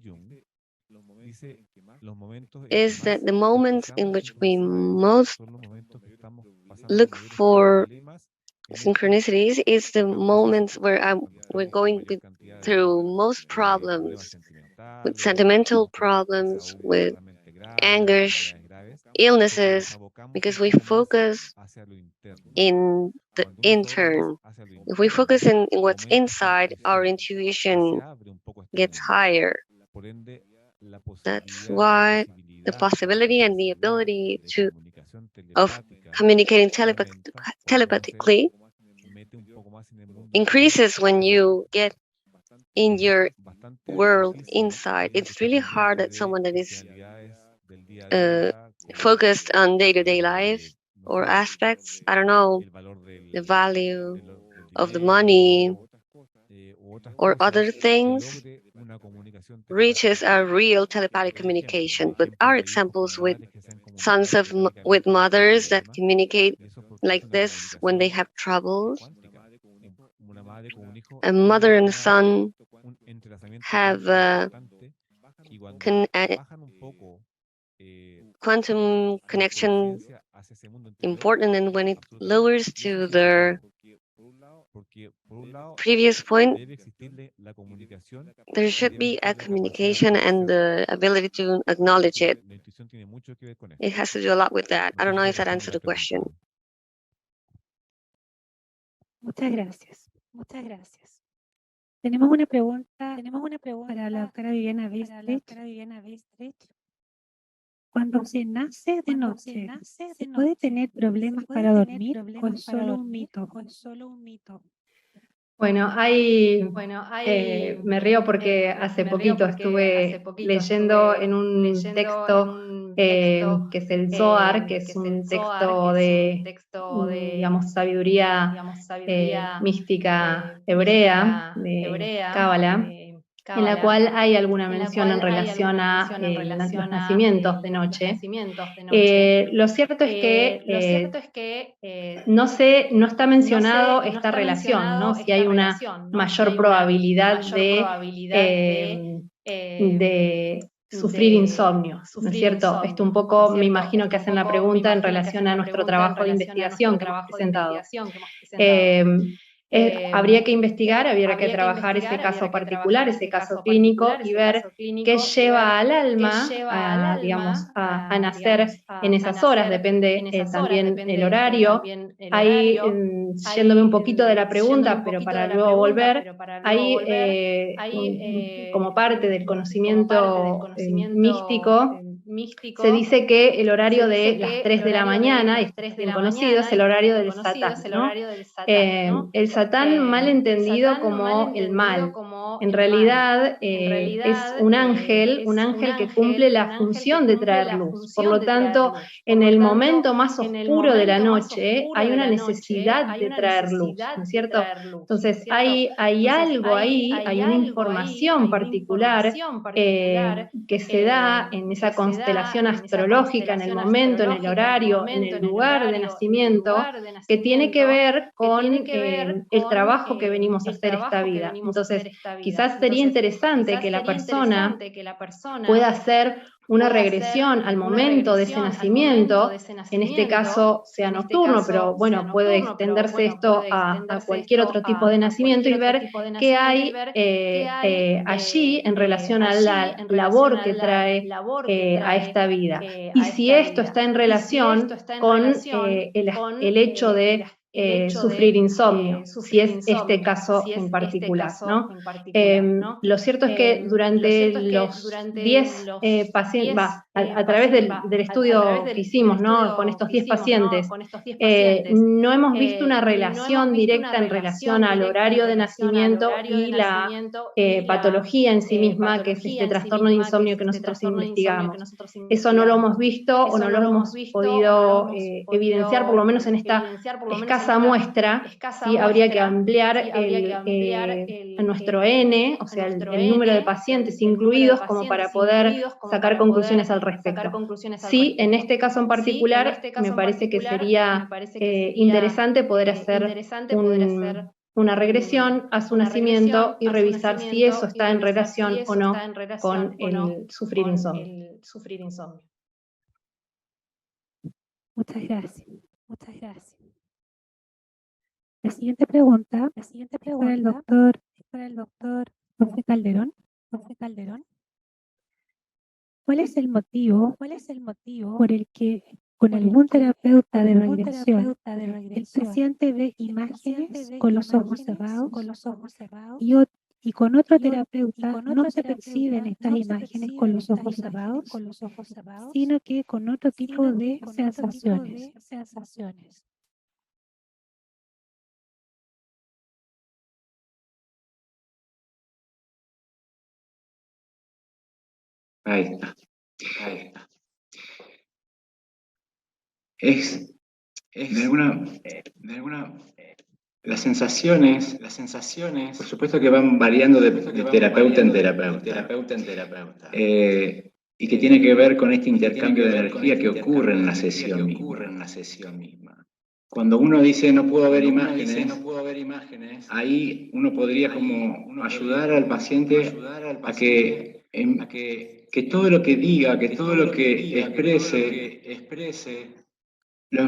S6: is that the moments in which we most look for synchronicities is the moments where we're going through most problems, with sentimental problems, with anguish, illnesses, because we focus in the intern. If we focus in what's inside, our intuition gets higher. That's why the possibility and the ability of communicating telepathically increases when you get in your world inside. It's really hard that someone that is focused on day-to-day life or aspects, I don't know, the value of the money or other things, reaches a real telepathic communication. But our examples with with mothers that communicate like this when they have troubles, a mother and a son have quantum connection important, and when it lowers to their previous point, there should be a communication and the ability to acknowledge it. It has to do a lot with that. I don't know if that answered the question.
S3: Muchas gracias. Tenemos una pregunta para la doctora Viviana Bistrich. Cuando se nace de noche, ¿se puede tener problemas para dormir o es solo un mito?
S2: Bueno, me río porque hace poquito estuve leyendo en un texto que es el Zohar, que es un texto de, digamos, sabiduría mística hebrea, de Cábala, en la cual hay alguna mención en relación a los nacimientos de noche. Lo cierto es que no está mencionado esta relación, ¿no? Si hay una mayor probabilidad de sufrir insomnio, ¿no es cierto? Esto un poco me imagino que hacen la pregunta en relación a nuestro trabajo de investigación que hemos presentado. Habría que investigar, habría que trabajar ese caso particular, ese caso clínico y ver qué lleva al alma, digamos, a nacer en esas horas, depende también el horario. Ahí, yéndome un poquito de la pregunta, pero para luego volver, ahí como parte del conocimiento místico, se dice que el horario de las 3 de la mañana, esto es bien conocido, es el horario del Satán, ¿no? El Satán mal entendido como el mal. En realidad es un ángel que cumple la función de traer luz. Por lo tanto, en el momento más oscuro de la noche hay una necesidad de traer luz, ¿no es cierto? Entonces hay algo ahí, hay una información particular que se da en esa constelación astrológica, en el momento, en el horario, en el lugar de nacimiento, que tiene que ver con el trabajo que venimos a hacer esta vida. Entonces, quizás sería interesante que la persona pueda hacer una regresión al momento de ese nacimiento, en este caso sea nocturno, pero bueno, puede extenderse esto a cualquier otro tipo de nacimiento y ver qué hay allí en relación a la labor que trae a esta vida. Y si esto está en relación con el hecho de sufrir insomnio, si es este caso en particular, ¿no? Lo cierto es que durante los 10 pacientes, a través del estudio que hicimos, ¿no? Con estos 10 pacientes, no hemos visto una relación directa en relación al horario de nacimiento y la patología en sí misma, que es este trastorno de insomnio que nosotros investigamos. Eso no lo hemos visto o no lo hemos podido evidenciar, por lo menos en esta escasa muestra. Sí, habría que ampliar nuestro N, o sea, el número de pacientes incluidos, como para poder sacar conclusiones al respecto. Sí, en este caso en particular, me parece que sería interesante poder hacer una regresión a su nacimiento y revisar si eso está en relación o no con el sufrir insomnio.
S3: Muchas gracias. Muchas gracias. La siguiente pregunta es para el doctor José Calderón. ¿Cuál es el motivo por el que con algún terapeuta de regresión el paciente ve imágenes con los ojos cerrados y con otro terapeuta no se perciben estas imágenes con los ojos cerrados, sino que con otro tipo de sensaciones?
S5: Ahí está. Es de alguna las sensaciones, por supuesto que van variando de terapeuta en terapeuta. Y que tiene que ver con este intercambio de energía que ocurre en la sesión misma. Cuando uno dice no puedo ver imágenes, ahí uno podría como ayudar al paciente a que todo lo que diga, que todo lo que exprese, lo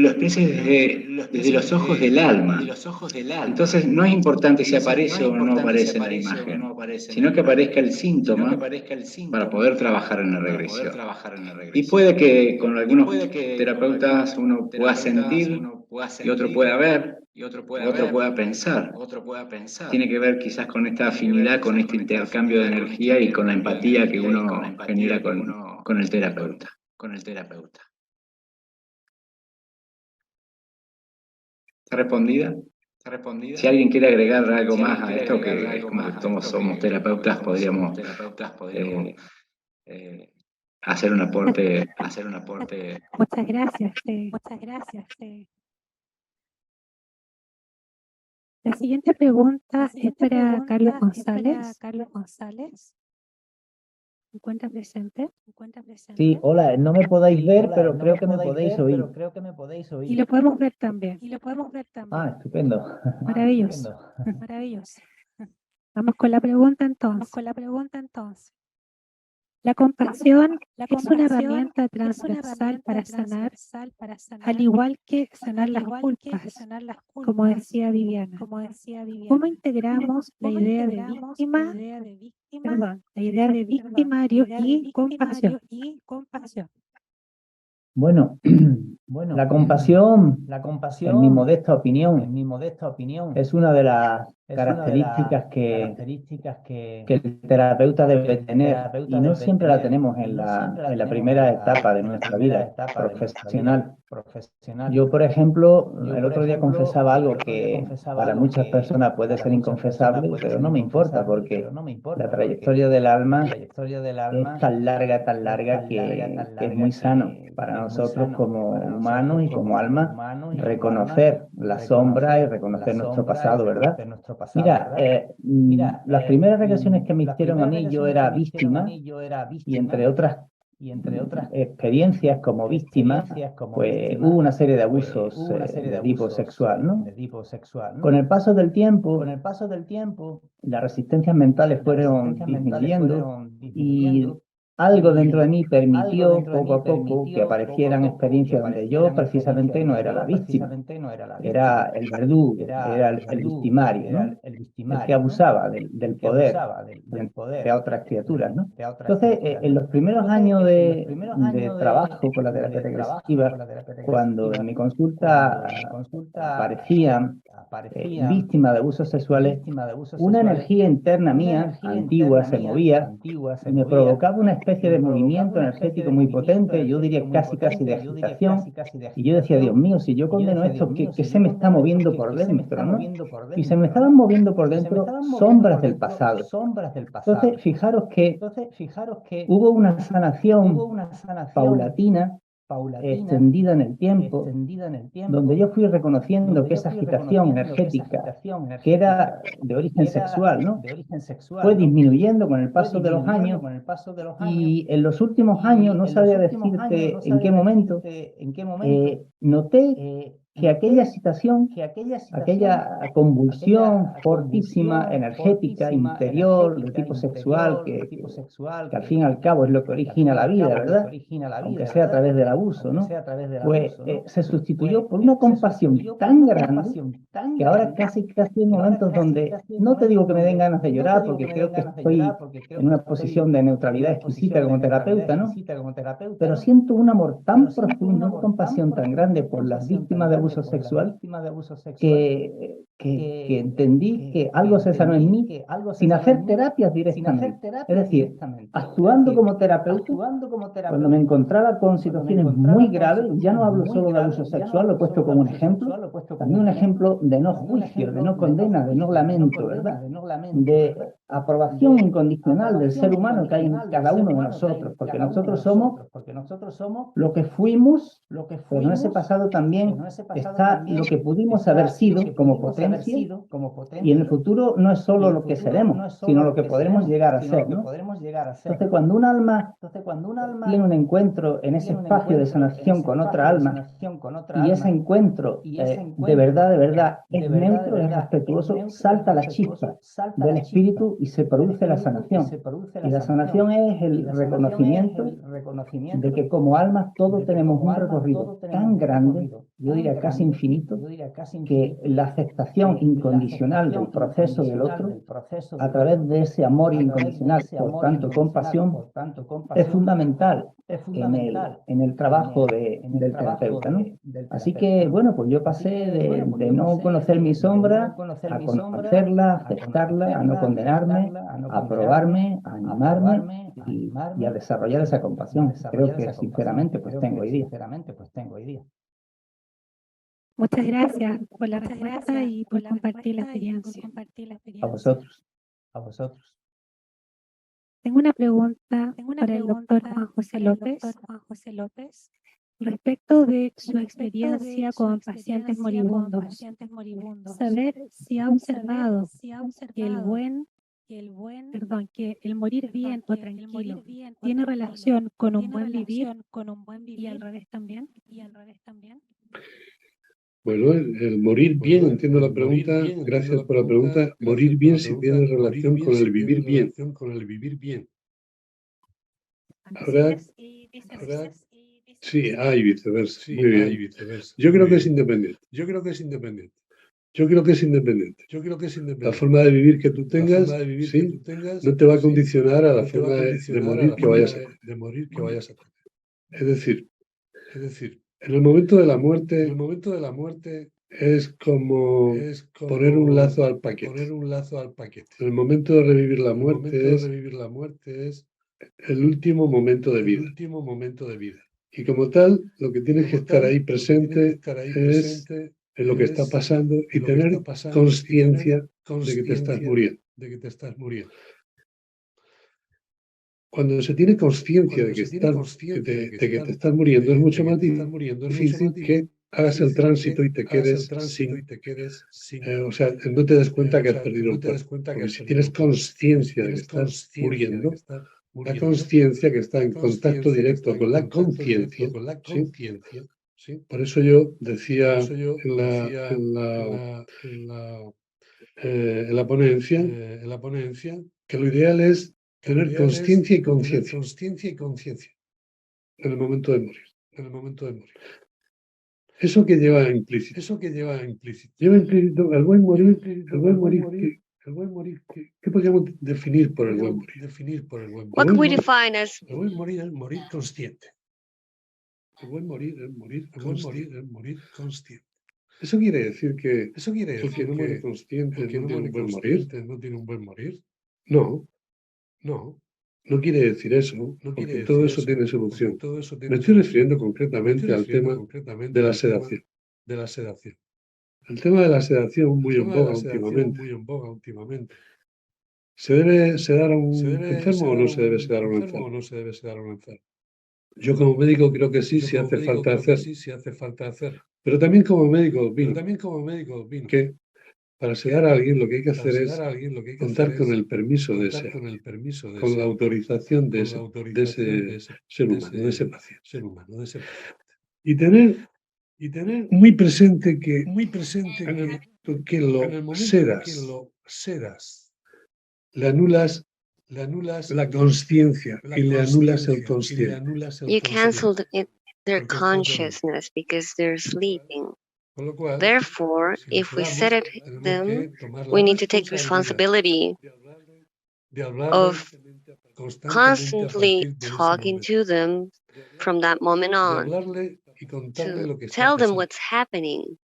S5: exprese desde los ojos del alma. Entonces no es importante si aparece o no aparece en la imagen, sino que aparezca el síntoma para poder trabajar en la regresión. Y puede que con algunos terapeutas uno pueda sentir y otro pueda ver, otro pueda pensar. Tiene que ver quizás con esta afinidad, con este intercambio de energía y con la empatía que uno genera con el terapeuta. ¿Está respondida? Si alguien quiere agregar algo más a esto, que es como que todos somos terapeutas, podríamos hacer un aporte.
S3: Muchas gracias. La siguiente pregunta es para Carlos González. ¿Se encuentra presente?
S8: Sí, hola, no me podáis ver, pero creo que me podéis oír.
S3: Y lo podemos ver también.
S8: Ah, estupendo.
S3: Maravilloso. Vamos con la pregunta entonces. La compasión es una herramienta transversal para sanar, al igual que sanar las culpas, como decía Viviana. ¿Cómo integramos la idea de víctima, la idea de victimario y compasión?
S8: Bueno, la compasión, en mi modesta opinión, es una de las características que el terapeuta debe tener, y no siempre la tenemos en la primera etapa de nuestra vida profesional. Yo, por ejemplo, el otro día confesaba algo que para muchas personas puede ser inconfesable, pero no me importa, porque la trayectoria del alma es tan larga que es muy sano para nosotros como humanos y como alma reconocer la sombra y reconocer nuestro pasado, ¿verdad? Mira, las primeras regresiones que me hicieron a mí, yo era víctima, y entre otras experiencias como víctima, pues hubo una serie de abusos de tipo sexual, ¿no? Con el paso del tiempo, las resistencias mentales fueron disminuyendo, y algo dentro de mí permitió poco a poco que aparecieran experiencias donde yo precisamente no era la víctima, era el verdugo, era el victimario, ¿no? El que abusaba del poder de otras criaturas, ¿no? Entonces, en los primeros años de trabajo con la terapia regresiva, cuando en mi consulta aparecían víctimas de abusos sexuales, una energía interna mía, antigua, se movía y me provocaba una especie de movimiento energético muy potente, yo diría casi de agitación, y yo decía, Dios mío, si yo condeno esto, ¿qué se me está moviendo por dentro, ¿no? Y se me estaban moviendo por dentro sombras del pasado. Entonces, fijaros que hubo una sanación paulatina, extendida en el tiempo, donde yo fui reconociendo que esa agitación energética, que era de origen sexual, ¿no? Fue disminuyendo con el paso de los años, y en los últimos años, no sabría decirte en qué momento, noté que aquella excitación, aquella convulsión fortísima, energética, interior, de tipo sexual, que al fin y al cabo es lo que origina la vida, ¿verdad? Aunque sea a través del abuso, ¿no? Pues se sustituyó por una compasión tan grande que ahora casi en momentos donde no te digo que me den ganas de llorar, porque creo que estoy en una posición de neutralidad exquisita como terapeuta, ¿no? Pero siento un amor tan profundo, una compasión tan grande por las víctimas de abuso sexual, que entendí que algo se sanó en mí sin hacer terapias directamente. Es decir, actuando como terapeuta, cuando me encontraba con situaciones muy graves, ya no hablo solo de abuso sexual, lo he puesto como un ejemplo, también un ejemplo de no juicio, de no condena, de no lamento, ¿verdad? De aprobación incondicional del ser humano que hay en cada uno de nosotros, porque nosotros somos lo que fuimos, pero en ese pasado también está lo que pudimos haber sido como potencia, y en el futuro no es solo lo que seremos, sino lo que podremos llegar a ser, ¿no? Entonces, cuando un alma tiene un encuentro en ese espacio de sanación con otra alma, y ese encuentro de verdad es neutro, es respetuoso, salta la chispa del espíritu y se produce la sanación. Y la sanación es el reconocimiento de que como almas todos tenemos un recorrido tan grande, yo diría casi infinito, que la aceptación incondicional del proceso del otro, a través de ese amor incondicional, por tanto compasión, es fundamental en el trabajo del terapeuta, ¿no? Así que, bueno, pues yo pasé de no conocer mi sombra a conocerla, a aceptarla, a no condenarme, a aprobarme, a animarme y a desarrollar esa compasión. Creo que, sinceramente, pues tengo hoy día.
S3: Muchas gracias por la respuesta y por compartir la experiencia.
S8: A vosotros.
S3: Tengo una pregunta para el doctor Juan José López respecto de su experiencia con pacientes moribundos. Saber si ha observado que que el morir bien o tranquilo tiene relación con un buen vivir y al revés también.
S7: Bueno, el morir bien, entiendo la pregunta, gracias por la pregunta. Morir bien si tiene relación con el vivir bien. Habrá, sí, hay viceversa. Muy bien. Yo creo que es independiente. Yo creo que es independiente. La forma de vivir que tú tengas, sí, no te va a condicionar a la forma de morir que vayas a tener. Es decir, en el momento de la muerte es como poner un lazo al paquete. En el momento de revivir la muerte es el último momento de vida. Y como tal, lo que tienes que estar ahí presente es en lo que está pasando y tener conciencia de que te estás muriendo. Cuando se tiene conciencia de que te estás muriendo, es mucho más difícil que hagas el tránsito y te quedes sin, o sea, no te des cuenta que has perdido el cuerpo. Porque si tienes conciencia de que estás muriendo, la conciencia que está en contacto directo con la conciencia, ¿sí? Por eso yo decía en la ponencia que lo ideal es tener conciencia y conciencia en el momento de morir. Eso que lleva implícito. Lleva implícito el buen morir, ¿qué podríamos definir por el buen morir?
S6: What can we define as
S7: El buen morir es morir consciente. El buen morir es morir consciente. ¿Eso quiere decir que el que no muere consciente no tiene un buen morir? No, no quiere decir eso, porque todo eso tiene solución. Me estoy refiriendo concretamente al tema de la sedación. El tema de la sedación muy en boga últimamente. ¿Se debe sedar a un enfermo o no se debe sedar a un enfermo? Yo como médico creo que sí, si hace falta hacerlo. Pero también como médico opino que para sedar a alguien lo que hay que hacer es contar con el permiso de ese alguien, con la autorización de ese ser humano, de ese paciente. Y tener muy presente que en el momento que lo sedas, le anulas la conciencia y le anulas el consciente.
S6: you canceled their consciousness because they're sleeping. Therefore, if we set it them, we need to take responsibility of constantly talking to them from that moment on, to tell them what's happening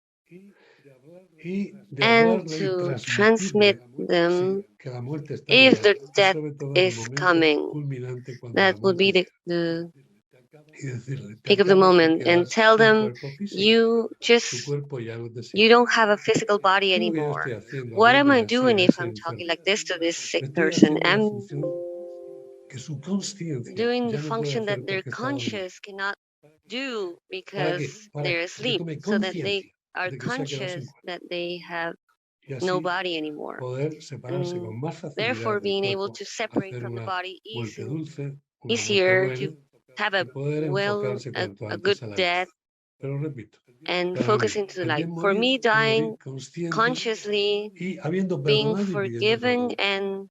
S6: and to transmit them if the death is coming. That would be the peak of the moment, and tell them you don't have a physical body anymore. What am I doing if I'm talking like this to this sick person? I'm doing the function that their conscious cannot do because they're asleep, so that they are conscious that they have no body anymore. And therefore, being able to separate from the body easier to have a good death and focus into the light. For me, dying consciously, being forgiven and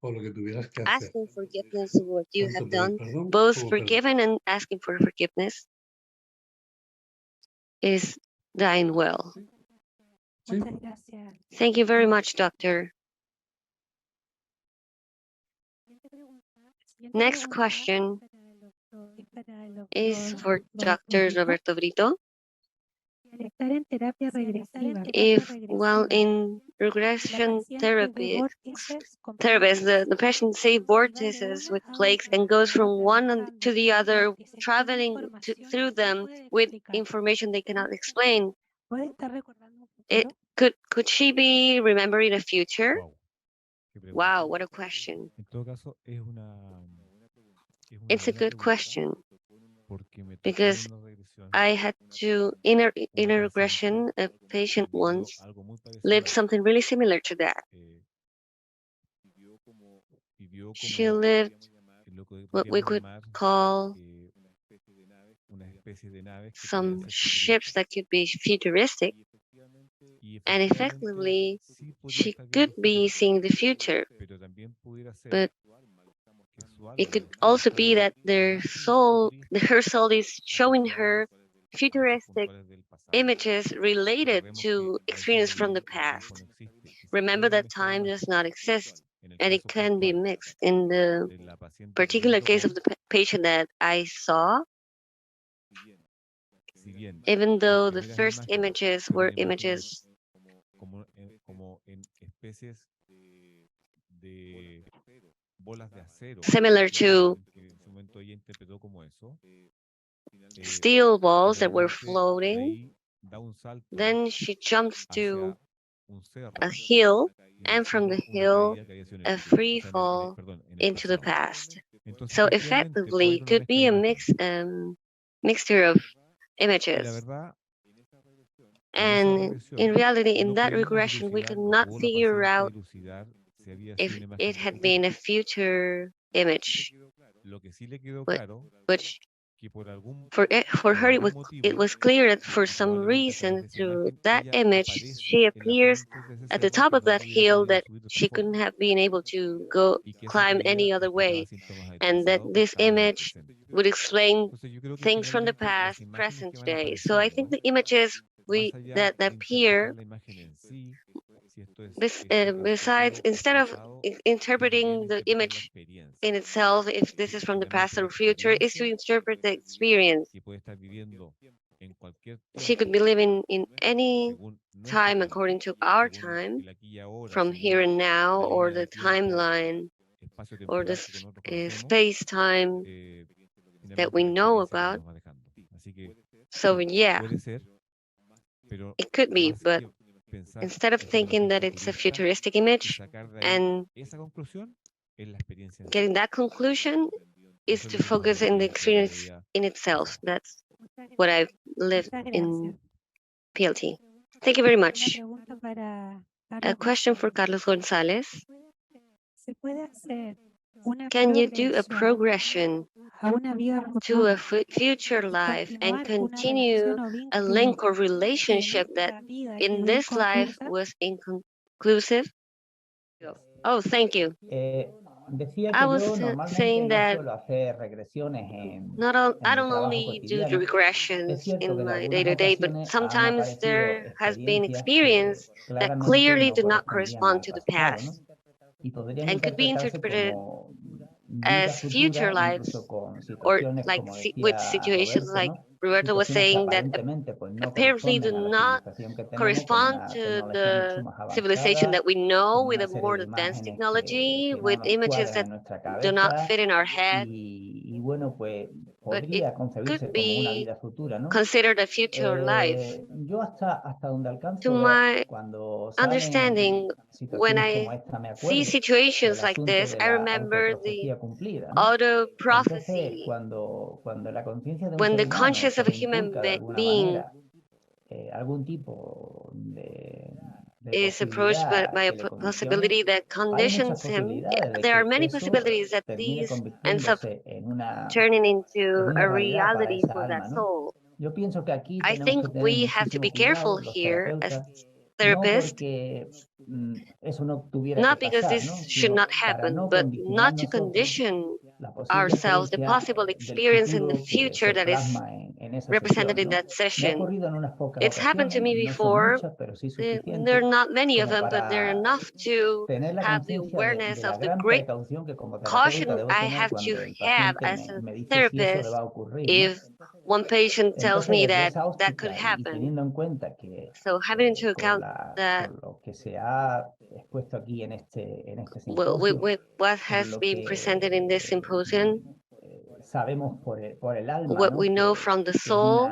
S6: asking forgiveness of what you have done, both forgiven and asking for forgiveness, is dying well. Thank you very much, doctor. Next question is for Dr. Roberto Brito. If while in regression therapy, the patient say vortices with plaques and goes from one to the other, traveling through them with information they cannot explain, could she be remembering a future? Wow, what a question. It's a good question, because I had to, in a regression, a patient once lived something really similar to that. She lived what we could call some ships that could be futuristic, and effectively she could be seeing the future, but it could also be that her soul is showing her futuristic images related to experience from the past. Remember that time does not exist, and it can be mixed. In the particular case of the patient that I saw, even though the first images were images similar to steel balls that were floating, then she jumps to a hill, and from the hill, a free fall into the past. So effectively, it could be a mixture of images. And in reality, in that regression, we could not figure out if it had been a future image. But for her, it was clear that for some reason, through that image, she appears at the top of that hill that she couldn't have been able to go climb any other way, and that this image would explain things from the past, present, today. So I think the images that appear, besides, instead of interpreting the image in itself, if this is from the past or future, is to interpret the experience. She could be living in any time according to our time, from here and now, or the timeline, or the space-time that we know about. So yeah, it could be, but instead of thinking that it's a futuristic image and getting that conclusion, is to focus in the experience in itself. That's what I've lived in PLT. Thank you very much. A question for Carlos Gonzalez. Can you do a progression to a future life and continue a link or relationship that in this life was inconclusive? Oh, thank you. I was saying that I don't only do the regressions in my day-to-day, but sometimes there has been experience that clearly do not correspond to the past and could be interpreted as future lives, or like with situations like Roberto was saying that apparently do not correspond to the civilization that we know, with a more advanced technology, with images that do not fit in our head, but it could be considered a future life. To my understanding, when I see situations like this, I remember the auto prophecy, when the conscience of a human being is approached by a possibility that conditions him. There are many possibilities that these ends up turning into a reality for that soul. I think we have to be careful here as therapists, not because this should not happen, but not to condition ourselves the possible experience in the future that is represented in that session. It's happened to me before. There are not many of them, but there are enough to have the awareness of the great caution I have to have as a therapist if one patient tells me that that could happen. So having into account that with what has been presented in this symposium, what we know from the soul,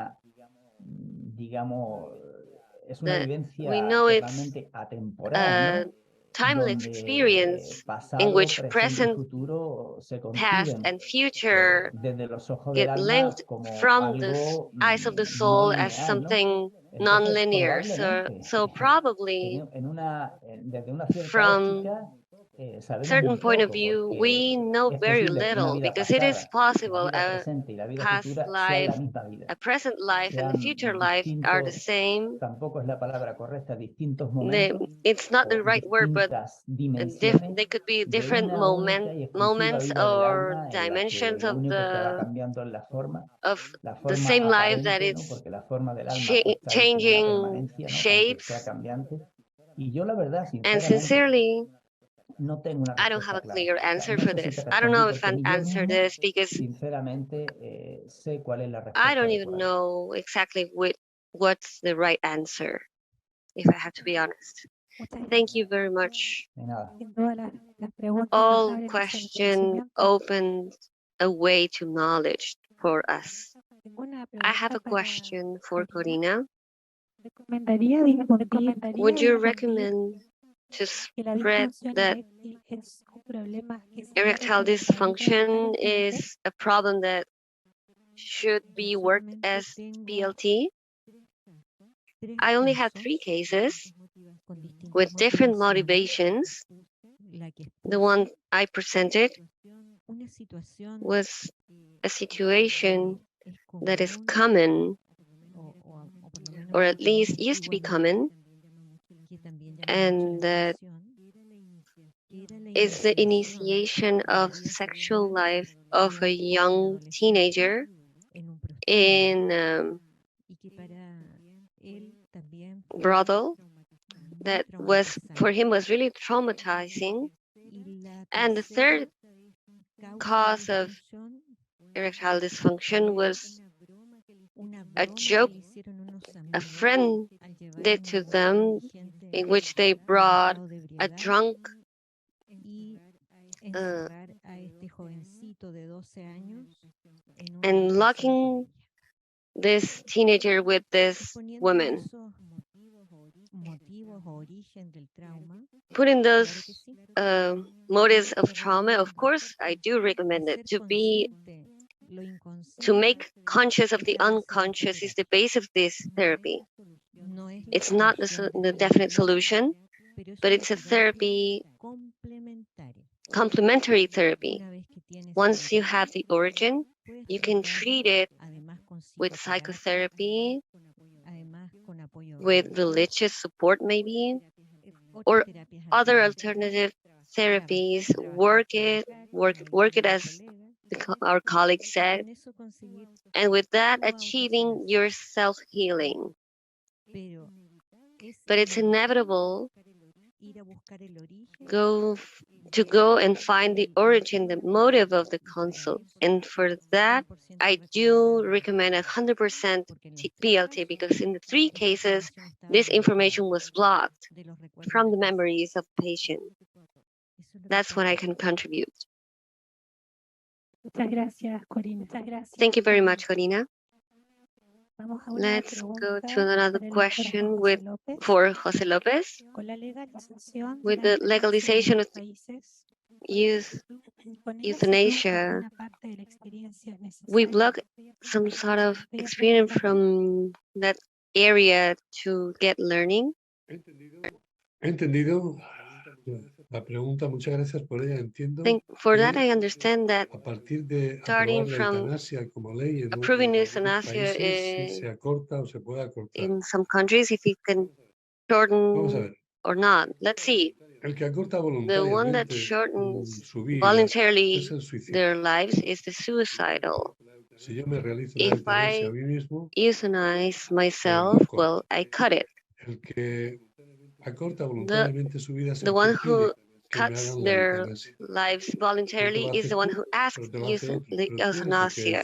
S6: that we know it's a timeless experience in which present, past, and future get linked from the eyes of the soul as something non-linear. So probably from certain point of view, we know very little because it is possible a past life, a present life, and the future life are the same. It's not the right word, but they could be different moments or dimensions of the same life that is changing shapes. And sincerely, I don't have a clear answer for this. I don't know if I answer this because I don't even know exactly what's the right answer, if I have to be honest. Thank you very much. All question opened a way to knowledge for us. I have a question for Corina. Would you recommend to spread that erectile dysfunction is a problem that should be worked as PLT? I only had 3 cases with different motivations. The one I presented was a situation that is common, or at least used to be common, and that is the initiation of sexual life of a young teenager in brothel that was for him was really traumatizing. And the third cause of erectile dysfunction was a joke a friend did to them, in which they brought a drunk and locking this teenager with this woman. Putting those motives of trauma, of course, I do recommend it. To make conscious of the unconscious is the base of this therapy. It's not the definite solution, but it's a therapy, complementary therapy. Once you have the origin, you can treat it with psychotherapy, with religious support maybe, or other alternative therapies. Work it as our colleague said, and with that achieving your self-healing. But it's inevitable to go and find the origin, the motive of the consult. And for that, I do recommend 100% PLT, because in the 3 cases, this information was blocked from the memories of the patient. That's what I can contribute. Thank you very much, Corina. Let's go to another question for Jose Lopez. With the legalization of euthanasia, we block some sort of experience from that area to get learning.
S7: Entendido. La pregunta, muchas gracias por ella. Entiendo.
S6: For that, I understand that
S7: a partir de
S6: starting from
S7: como ley
S6: approving euthanasia
S7: se acorta o se puede acortar.
S6: in some countries, if it can shorten or not. Let's see.
S7: El que acorta
S6: The one that shortens voluntarily their lives is the suicidal.
S7: Si yo me realizo
S6: if I euthanize myself, well, I cut it.
S7: El que acorta voluntariamente su vida
S6: the one who cuts their lives voluntarily is the one who asks euthanasia.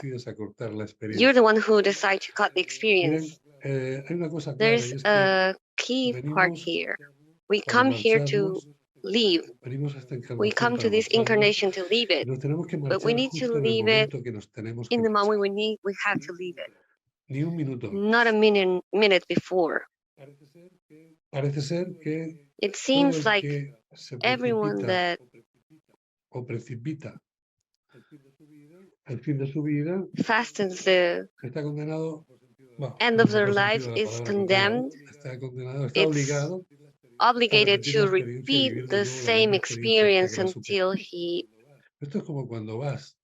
S6: You're the one who decides to cut the experience. There's a key part here. We come here to leave. We come to this incarnation to leave it, but we need to leave it in the moment we have to leave it. Not a minute before. It seems like everyone that fastens the end of their life is condemned. It's obligated
S7: repetir
S6: to
S7: la experiencia y
S6: repeat
S7: vivir de
S6: the
S7: nuevo la
S6: same
S7: misma experiencia hasta
S6: experience
S7: que la
S6: until
S7: supere.
S6: he
S7: Esto es como cuando vas,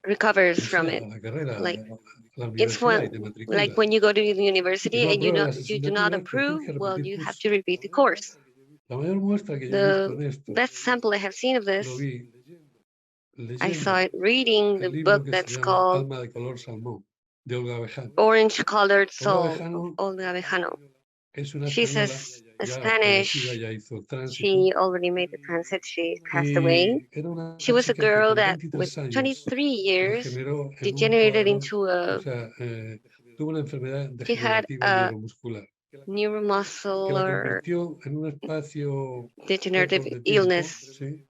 S6: recovers
S7: no
S6: from
S7: sé,
S6: it.
S7: a la carrera,
S6: Like
S7: a la
S6: it's
S7: universidad y te
S6: like
S7: matriculas
S6: when you go to the
S7: y
S6: university
S7: no
S6: and
S7: apruebas las
S6: you do not
S7: asignaturas, pues
S6: approve,
S7: tienes que
S6: well,
S7: repetir
S6: you have
S7: curso.
S6: to repeat the course.
S7: La mayor muestra que yo he visto
S6: The
S7: en esto,
S6: best sample I have seen of
S7: lo
S6: this,
S7: vi
S6: I saw
S7: leyendo
S6: it reading the
S7: el libro
S6: book
S7: que se
S6: that's
S7: llama
S6: called
S7: Alma de color salmón, de Olga Bejano.
S6: Orange Colored
S7: Olga
S6: Soul of
S7: Bejano
S6: Olga Bejano.
S7: es una
S6: She's
S7: española
S6: a
S7: ya fallecida,
S6: Spanish.
S7: ya hizo el tránsito,
S6: She already made the transit. She passed away.
S7: y era una
S6: She was a
S7: chica que
S6: girl
S7: con
S6: that, with
S7: 23 años
S6: 23 years,
S7: degeneró en un
S6: degenerated
S7: cuadro,
S6: into
S7: o sea, tuvo una enfermedad
S6: she had
S7: degenerativa
S6: a
S7: neuromuscular que la
S6: neuromuscular
S7: convirtió en un espacio
S6: degenerative
S7: récord de tiempo,
S6: illness
S7: ¿sí?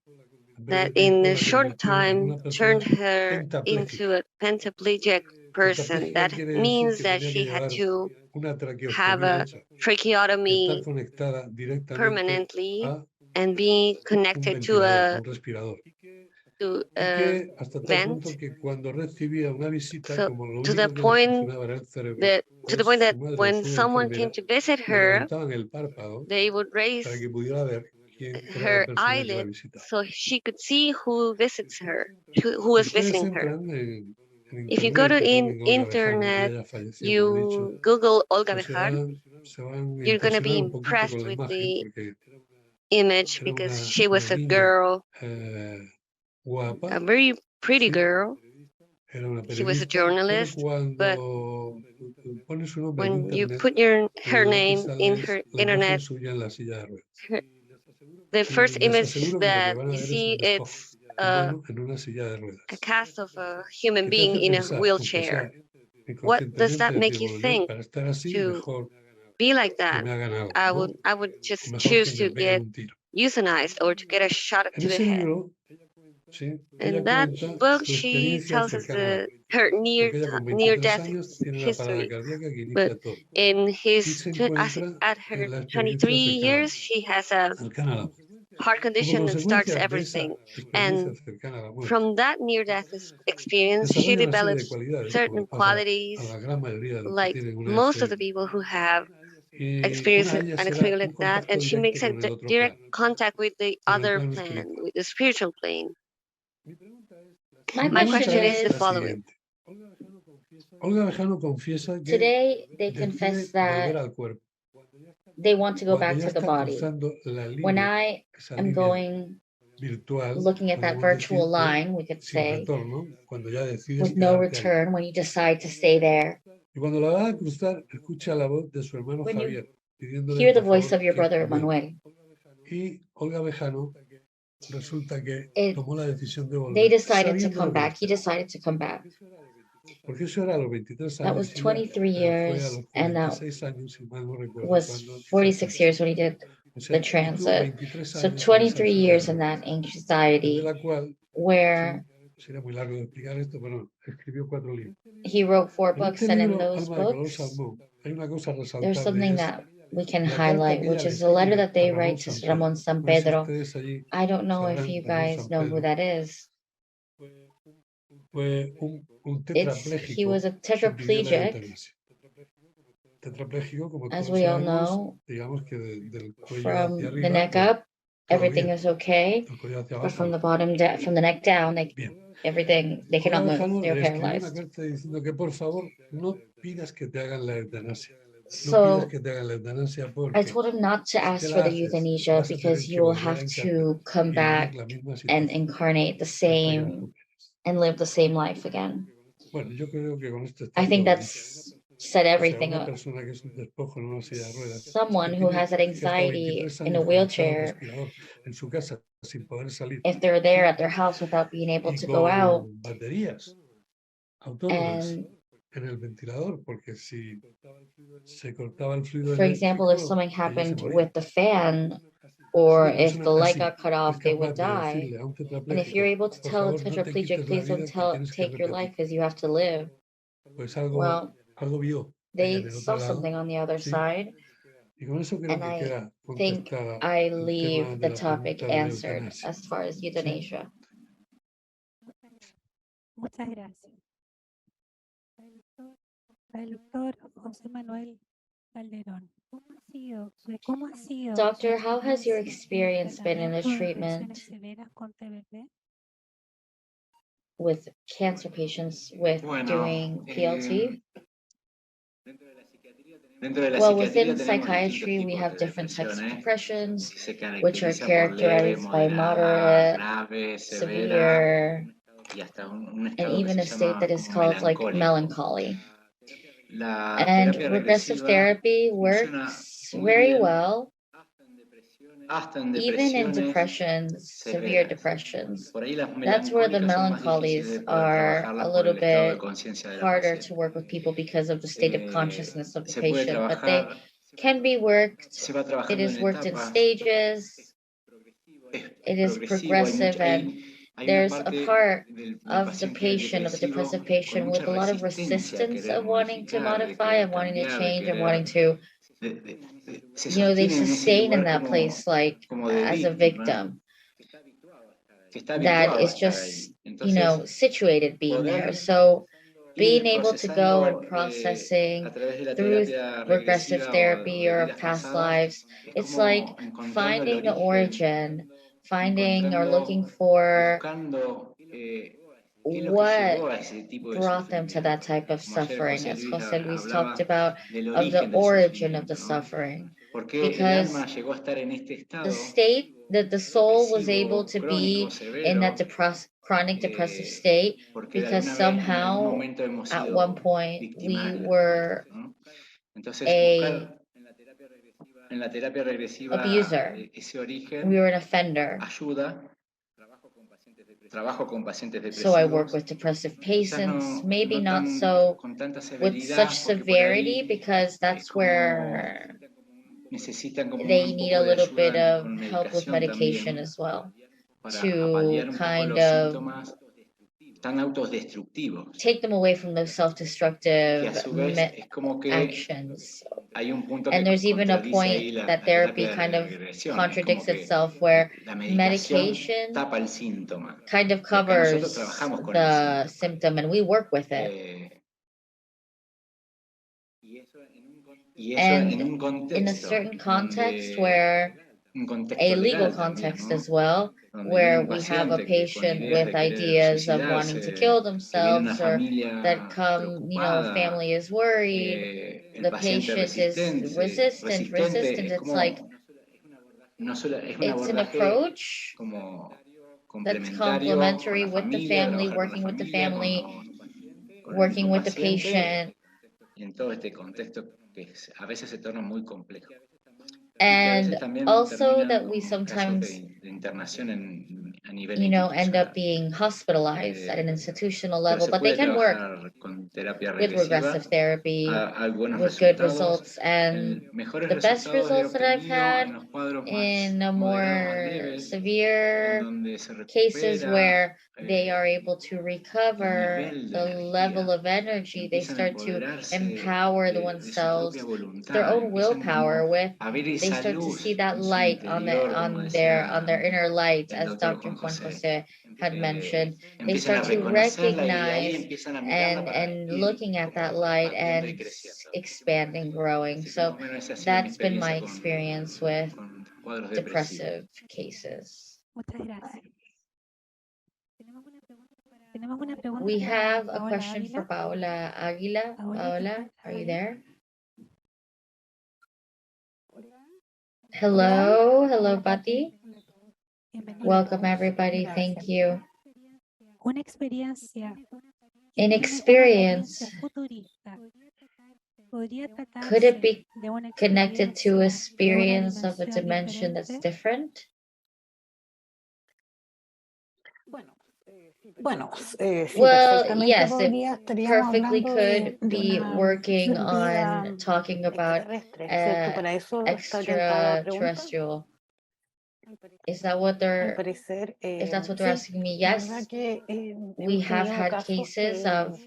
S7: En breve
S6: that in
S7: tiempo
S6: a
S7: la
S6: short
S7: convirtió en
S6: time
S7: una persona
S6: turned her
S7: pentapléjica.
S6: into a pentaplegic person.
S7: Pentapléjica
S6: That
S7: quiere decir
S6: means
S7: que
S6: that
S7: tenía que
S6: she had
S7: llevar
S6: to
S7: una
S6: have
S7: traqueostomía
S6: a
S7: hecha y estar
S6: tracheotomy
S7: conectada directamente
S6: permanently
S7: a
S6: and be
S7: un
S6: connected
S7: ventilador, a un respirador.
S6: to
S7: Y
S6: a
S7: que hasta tal
S6: vent.
S7: punto que cuando recibía una visita,
S6: So
S7: como lo
S6: to the
S7: único que le
S6: point
S7: funcionaba era el cerebro,
S6: that
S7: pues su madre o
S6: when
S7: su
S6: someone came
S7: enfermera
S6: to visit
S7: le
S6: her,
S7: levantaban el párpado
S6: they would
S7: para
S6: raise
S7: que pudiera ver quién era la
S6: her
S7: persona que la
S6: eyelid
S7: visitaba.
S6: so she could see who visits her, who
S7: Si
S6: was
S7: ustedes
S6: visiting her.
S7: entran en
S6: If you go
S7: internet
S6: to
S7: y ponen Olga Bejano, ella
S6: internet,
S7: ya falleció, como he dicho,
S6: you Google Olga
S7: pues
S6: Bejar,
S7: se van a
S6: you're going to be
S7: impresionar un poquito con
S6: impressed
S7: la
S6: with
S7: imagen,
S6: the
S7: porque
S6: image
S7: era
S6: because she
S7: una
S6: was a
S7: niña
S6: girl,
S7: guapa,
S6: a very pretty
S7: ¿sí?
S6: girl.
S7: Era una
S6: She was a
S7: periodista, pero
S6: journalist, but
S7: cuando pone su nombre en
S6: when you
S7: internet,
S6: put her
S7: lo que
S6: name in
S7: sale es
S6: her
S7: la imagen
S6: internet,
S7: suya en la silla de ruedas.
S6: the
S7: Y
S6: first
S7: les
S6: image
S7: aseguro que lo que
S6: that
S7: van a
S6: you
S7: ver es
S6: see
S7: un despojo
S6: it's
S7: humano en una silla de
S6: a
S7: ruedas,
S6: cast of a human
S7: que te
S6: being
S7: hace
S6: in a
S7: pensar, aunque sea
S6: wheelchair. What does
S7: inconscientemente,
S6: that
S7: decir,
S6: make you
S7: bueno, yo
S6: think
S7: para estar así,
S6: to
S7: mejor
S6: be like
S7: que
S6: that?
S7: me hagan algo, ¿no?
S6: I would
S7: O
S6: just
S7: mejor que
S6: choose
S7: me
S6: to
S7: peguen
S6: get
S7: un tiro.
S6: euthanized or to get a shot
S7: En
S6: to the
S7: ese
S6: head.
S7: libro, sí, ella
S6: In that
S7: cuenta
S6: book,
S7: su
S6: she
S7: experiencia
S6: tells us
S7: cercana a la muerte,
S6: her
S7: porque ella con
S6: near
S7: 23
S6: death
S7: años tiene una parada
S6: history.
S7: cardíaca que
S6: But
S7: inicia todo
S6: in
S7: y
S6: his
S7: se encuentra
S6: at
S7: en
S6: her
S7: la
S6: 23
S7: experiencia cercana a la
S6: years,
S7: muerte,
S6: she has a
S7: cercana a la muerte.
S6: heart
S7: Como
S6: condition that starts
S7: consecuencia de esa
S6: everything.
S7: experiencia
S6: And
S7: cercana a la muerte,
S6: from that near-death experience, she
S7: desarrolla una serie de
S6: develops
S7: cualidades, como
S6: certain
S7: le pasa
S6: qualities
S7: a la gran mayoría de los que
S6: like
S7: tienen una
S6: most of
S7: SL.
S6: the people who have
S7: Y
S6: experienced
S7: una de ellas
S6: an
S7: era
S6: experience
S7: un
S6: like that,
S7: contacto
S6: and she
S7: directo
S6: makes a
S7: con el otro
S6: direct
S7: plano,
S6: contact with the
S7: con el
S6: other
S7: plano
S6: plane,
S7: espiritual.
S6: with the spiritual plane.
S1: My
S6: My
S1: question
S6: question is
S1: is
S6: the
S7: La
S6: following.
S7: siguiente. Olga Bejano confiesa que
S1: today they
S7: decide
S1: confess
S7: volver
S1: that
S7: al cuerpo
S1: they want to go
S7: cuando
S1: back
S7: ya
S1: to the
S7: está
S1: body.
S7: cruzando la
S1: When
S7: línea,
S1: I
S7: esa
S1: am
S7: línea
S1: going
S7: virtual,
S1: looking at that
S7: podemos
S1: virtual
S7: decir,
S1: line, we could
S7: sin
S1: say,
S7: retorno, cuando ya decides
S1: with no
S7: quedarte ahí.
S1: return, when you decide to stay there,
S7: Y cuando la va a cruzar, escucha la voz de su hermano
S1: when you
S7: Javier, pidiéndole
S1: hear the
S7: por
S1: voice
S7: favor
S1: of your
S7: que
S1: brother
S7: vuelva.
S1: Manuel.
S7: Y Olga Bejano resulta que
S1: It,
S7: tomó la decisión de
S1: they
S7: volver,
S1: decided to
S7: sabiendo
S1: come
S7: lo que le
S1: back. He
S7: esperaba.
S1: decided to come back.
S7: Porque eso era a los 23
S1: That was
S7: años y ella
S1: 23
S7: fue a
S1: years,
S7: los
S1: and that
S7: 46 años, si mal no recuerdo,
S1: was
S7: cuando hizo el
S1: 46
S7: tránsito.
S1: years when he did
S7: O
S1: the
S7: sea, estuvo
S1: transit.
S7: 23
S1: So
S7: años en esa
S1: 23
S7: silla de
S1: years in
S7: ruedas,
S1: that
S7: desde
S1: anxiety,
S7: la cual,
S1: where
S7: sí, sería muy largo de explicar esto, pero escribió 4 libros.
S1: he wrote 4
S7: En este
S1: books, and in
S7: libro,
S1: those
S7: Alma de color
S1: books,
S7: salmón, hay una cosa
S1: there's
S7: resaltable,
S1: something
S7: es
S1: that we can
S7: la carta
S1: highlight,
S7: que ella
S1: which
S7: le
S1: is a letter
S7: escribe
S1: that
S7: a
S1: they
S7: Ramón
S1: write to
S7: San Pedro.
S1: Ramon San
S7: No sé si
S1: Pedro.
S7: ustedes allí
S1: I don't know if
S7: sabrán,
S1: you
S7: Ramón
S1: guys
S7: San
S1: know who
S7: Pedro
S1: that is.
S7: fue un
S1: He was
S7: tetrapléjico
S1: a
S7: que pidió la
S1: tetraplegic,
S7: eutanasia. Tetrapléjico, como
S1: as
S7: todos
S1: we all
S7: sabemos,
S1: know,
S7: digamos que del cuello hacia
S1: from the
S7: arriba,
S1: neck
S7: pues
S1: up,
S7: todo
S1: everything
S7: bien.
S1: is okay,
S7: Del cuello hacia
S1: but
S7: abajo,
S1: from
S7: no.
S1: the bottom down, from the neck down,
S7: Bien.
S1: everything, they
S7: Olga
S1: cannot move.
S7: Bejano
S1: They're
S7: le escribió una
S1: paralyzed.
S7: carta diciendo que por favor no pidas que te hagan la eutanasia. No pidas
S1: So
S7: que te hagan la eutanasia
S1: I
S7: porque
S1: told him not to
S7: si te
S1: ask for
S7: la
S1: the
S7: haces,
S1: euthanasia
S7: vas a tener
S1: because
S7: que
S1: you will
S7: volver a
S1: have
S7: encarnar
S1: to come
S7: y vivir
S1: back
S7: la misma
S1: and
S7: situación
S1: incarnate the
S7: hasta que la
S1: same
S7: superes.
S1: and live the same life again.
S7: Bueno, yo creo que con esto
S1: I
S7: está
S1: think
S7: todo dicho.
S1: that's said
S7: O sea,
S1: everything
S7: una
S1: up.
S7: persona que es un despojo en una silla de ruedas,
S1: Someone who has that
S7: que ha estado
S1: anxiety
S7: 23
S1: in a
S7: años conectado al
S1: wheelchair,
S7: respirador en su casa sin poder salir,
S1: if they're there
S7: ¿sí?
S1: at their house without being able
S7: Y
S1: to go out,
S7: con baterías autónomas
S1: and
S7: en el ventilador, porque si se cortaba el fluido
S1: for example, if
S7: eléctrico,
S1: something
S7: ella se
S1: happened
S7: moría.
S1: with the fan,
S7: Si
S1: or
S7: una
S1: if
S7: persona
S1: the light
S7: así
S1: got cut
S7: es
S1: off, they
S7: capaz
S1: would
S7: de
S1: die.
S7: decirle a un
S1: And if you're
S7: tetrapléjico,
S1: able to
S7: por
S1: tell a
S7: favor no te
S1: tetraplegic,
S7: quites la
S1: please don't
S7: vida que tienes que
S1: take your
S7: repetir,
S1: life because you have to live,
S7: pues
S1: well,
S7: algo vio ella en
S1: they
S7: el otro
S1: saw
S7: lado,
S1: something on the other
S7: ¿sí?
S1: side.
S7: Y con eso creo
S1: And
S7: que
S1: I
S7: queda
S1: think
S7: contestada
S1: I
S7: el tema
S1: leave
S7: de
S1: the
S7: la
S1: topic
S7: pregunta de la
S1: answered
S7: eutanasia,
S1: as far as
S7: ¿sí?
S1: euthanasia.
S3: Muchas gracias. El doctor José Manuel
S1: Doctor, how has your experience been in the treatment with cancer patients with doing PLT? Well, within psychiatry, we have different types of depressions, which are characterized by moderate, severe, and even a state that is called like melancholy. And regressive therapy works very well, even in depressions, severe depressions. That's where the melancholies are a little bit harder to work with people because of the state of consciousness of the patient, but they can be worked. It is worked in stages. It is progressive, and there's a part of the patient, of a depressive patient, with a lot of resistance of wanting to modify, of wanting to change, and wanting to, they sustain in that place like as a victim that is just, situated being there. So being able to go and processing through regressive therapy or past lives, it's like finding the origin, finding or looking for what brought them to that type of suffering, as Jose Luis talked about, of the origin of the suffering. Because the state that the soul was able to be in that chronic depressive state, because somehow at one point we were a abuser, we were an offender. So I work with depressive patients, maybe not so with such severity, because that's where they need a little bit of help with medication as well, to kind of take them away from those self-destructive actions. And there's even a point that therapy kind of contradicts itself, where medication kind of covers the symptom, and we work with it. And in a certain context, where a legal context as well, where we have a patient with ideas of wanting to kill themselves, or that come, family is worried, the patient is resistant. It's like, it's an approach that's complementary with the family, working with the family, working with the patient. And also that we sometimes, end up being hospitalized at an institutional level, but they can work with regressive therapy with good results. And the best results that I've had in a more severe cases, where they are able to recover the level of energy, they start to empower themselves, their own willpower, with they start to see that light on their inner light, as Dr. Juan Jose had mentioned. They start to recognize and looking at that light and expanding, growing. So that's been my experience with depressive cases. We have a question for Paola Aguila. Paola, are you there? Hello, Pati. Welcome, everybody. Thank you. In experience, could it be connected to experience of a dimension that's different? Well, yes, it perfectly could be working on talking about extraterrestrial. Is that what if that's what they're asking me? Yes, we have had cases of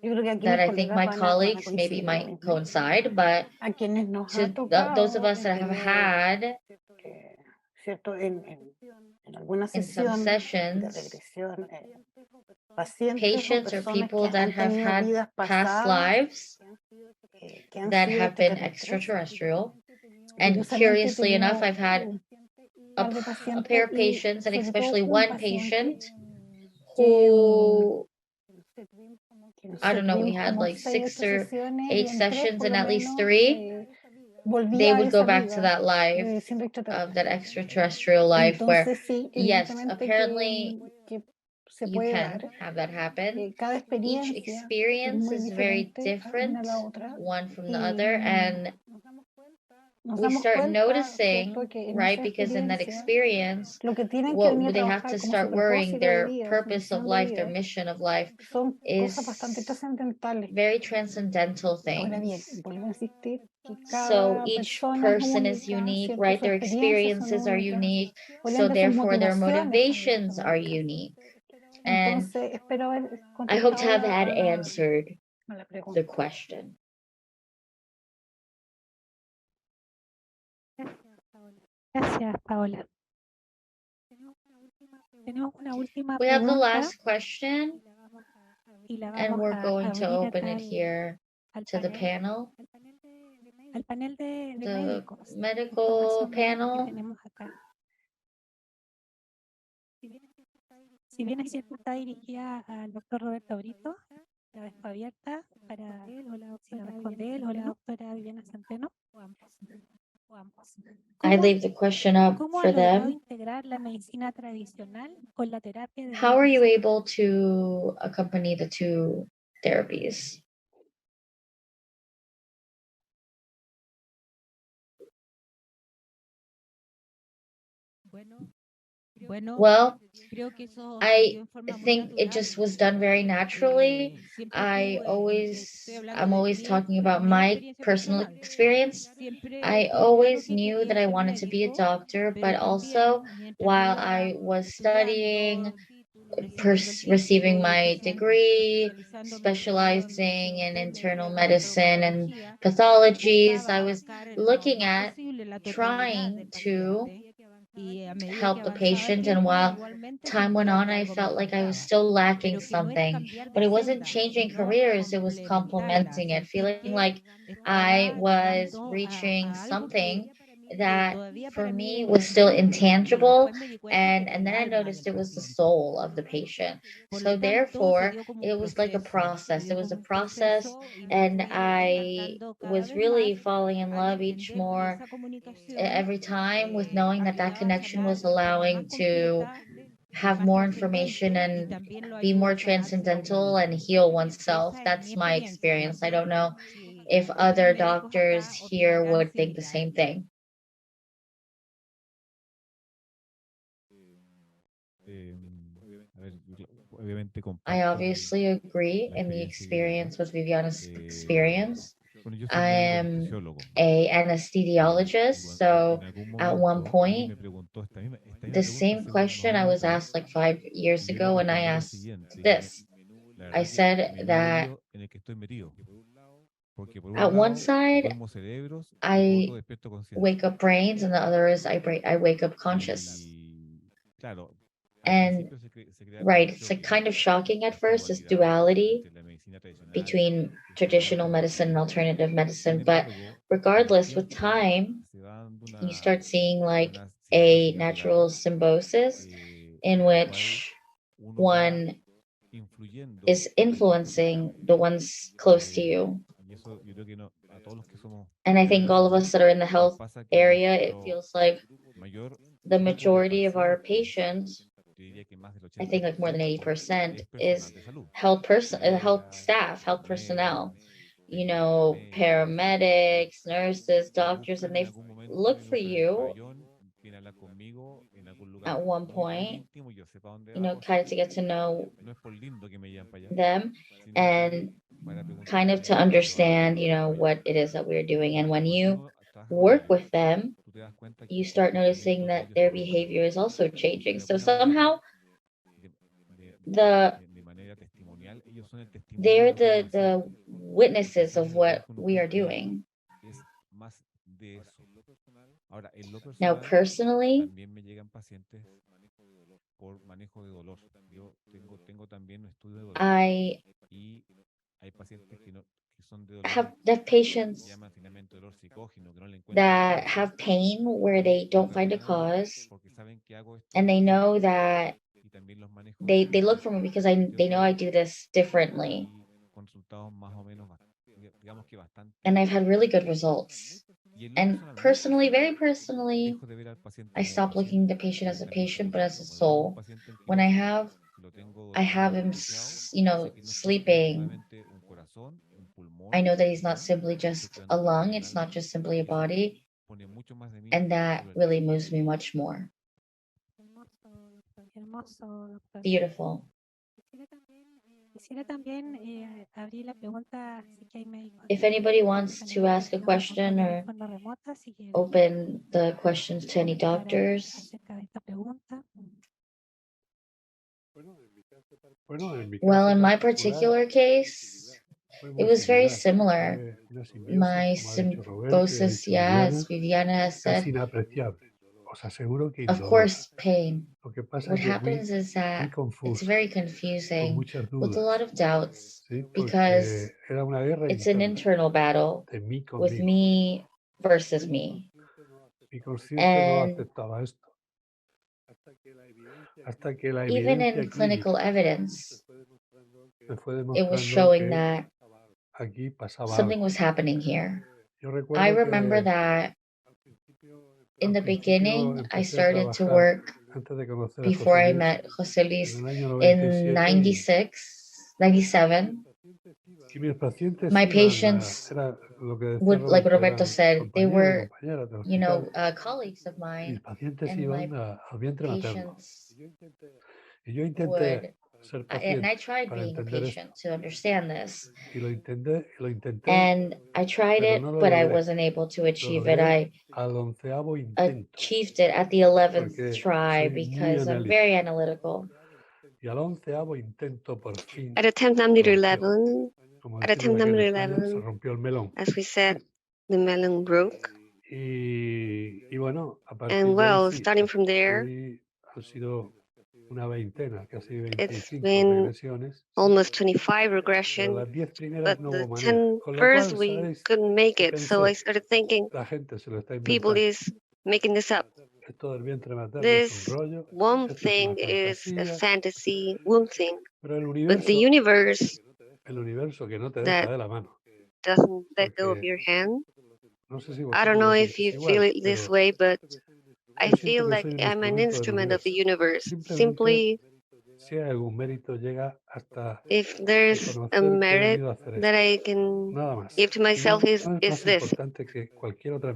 S1: that. I think my colleagues maybe might coincide, but to those of us that have had in some sessions, patients or people that have had past lives that have been extraterrestrial. And curiously enough, I've had a pair of patients, and especially one patient who, I don't know, we had like 6 or 8 sessions, and at least 3, they would go back to that life of that extraterrestrial life where, yes, apparently you can have that happen. Each experience is very different, one from the other, and we start noticing, right, because in that experience, what they have to start worrying, their purpose of life, their mission of life, is very transcendental things. So each person is unique, right? Their experiences are unique, so therefore their motivations are unique. And I hope to have that answered the question.
S3: Gracias, Paola. Tenemos una última
S1: We have the
S3: pregunta
S1: last question, and we're
S3: a
S1: going to
S3: abrir
S1: open
S3: acá
S1: it here to the panel,
S3: al panel de
S1: the
S3: médicos. En esta
S1: medical
S3: ocasión, que
S1: panel.
S3: tenemos acá. Si bien es cierto, está dirigida al doctor Roberto Brito, la dejo abierta para si la responde él o la doctora Viviana Centeno, o ambos.
S1: I leave the question up
S3: ¿Cómo
S1: for
S3: ha logrado
S1: them.
S3: integrar la medicina tradicional con la terapia de
S1: How are you able to accompany the 2 therapies? Well, I think it just was done very naturally. I'm always talking about my personal experience. I always knew that I wanted to be a doctor, but also while I was studying, receiving my degree, specializing in internal medicine and pathologies, I was looking at trying to help the patient. And while time went on, I felt like I was still lacking something, but it wasn't changing careers, it was complementing it, feeling like I was reaching something that for me was still intangible. And then I noticed it was the soul of the patient. So therefore, it was like a process. It was a process, and I was really falling in love every time, with knowing that that connection was allowing to have more information and be more transcendental and heal oneself. That's my experience. I don't know if other doctors here would think the same thing. I obviously agree in the experience with Viviana's experience. I am a anesthesiologist, so at one point, the same question I was asked like 5 years ago, and I asked this. I said that at one side, I wake up brains, and the other is I wake up conscious. And right, it's like kind of shocking at first, this duality between traditional medicine and alternative medicine. But regardless, with time, you start seeing like a natural symbiosis in which one is influencing the ones close to you. And I think all of us that are in the health area, it feels like the majority of our patients, I think like more than 80%, is health staff, health personnel, paramedics, nurses, doctors, and they look for you at one point, kind of to get to know them and kind of to understand, what it is that we're doing. And when you work with them, you start noticing that their behavior is also changing. So somehow they're the witnesses of what we are doing. Now, personally, I have patients that have pain where they don't find a cause, and they know that they look for me because they know I do this differently, and I've had really good results. And personally, very personally, I stopped looking at the patient as a patient, but as a soul. When I have him, sleeping. I know that he's not simply just a lung, it's not just simply a body, and that really moves me much more.
S3: Hermoso, doctor.
S1: Beautiful.
S3: Quisiera también abrir la pregunta si que hay médicos.
S1: If anybody wants to ask a question or open the questions to any doctors.
S3: Acerca de esta pregunta.
S1: Well, in my particular case, it was very similar. My symbiosis, yes, Viviana has said, of course, pain. What happens is that it's very confusing with a lot of doubts because it's an internal battle with me versus me. And even in clinical evidence, it was showing that something was happening here. I remember that in the beginning, I started to work before I met Jose Luis in 96, 97. My patients would, like Roberto said, they were, colleagues of mine, and my patients would, and I tried being a patient to understand this. And I tried it, but I wasn't able to achieve it. I achieved it at the 11th try because I'm very analytical.
S6: At attempt number 11, as we said, the melon broke. And well, starting from there, it's been almost 25 regression, but the 10 first we couldn't make it. So I started thinking, people is making this up. This womb thing is a fantasy womb thing, but the universe that doesn't let go of your hand. I don't know if you feel it this way, but I feel like I'm an instrument of the universe. Simply, if there's a merit that I can give to myself is this.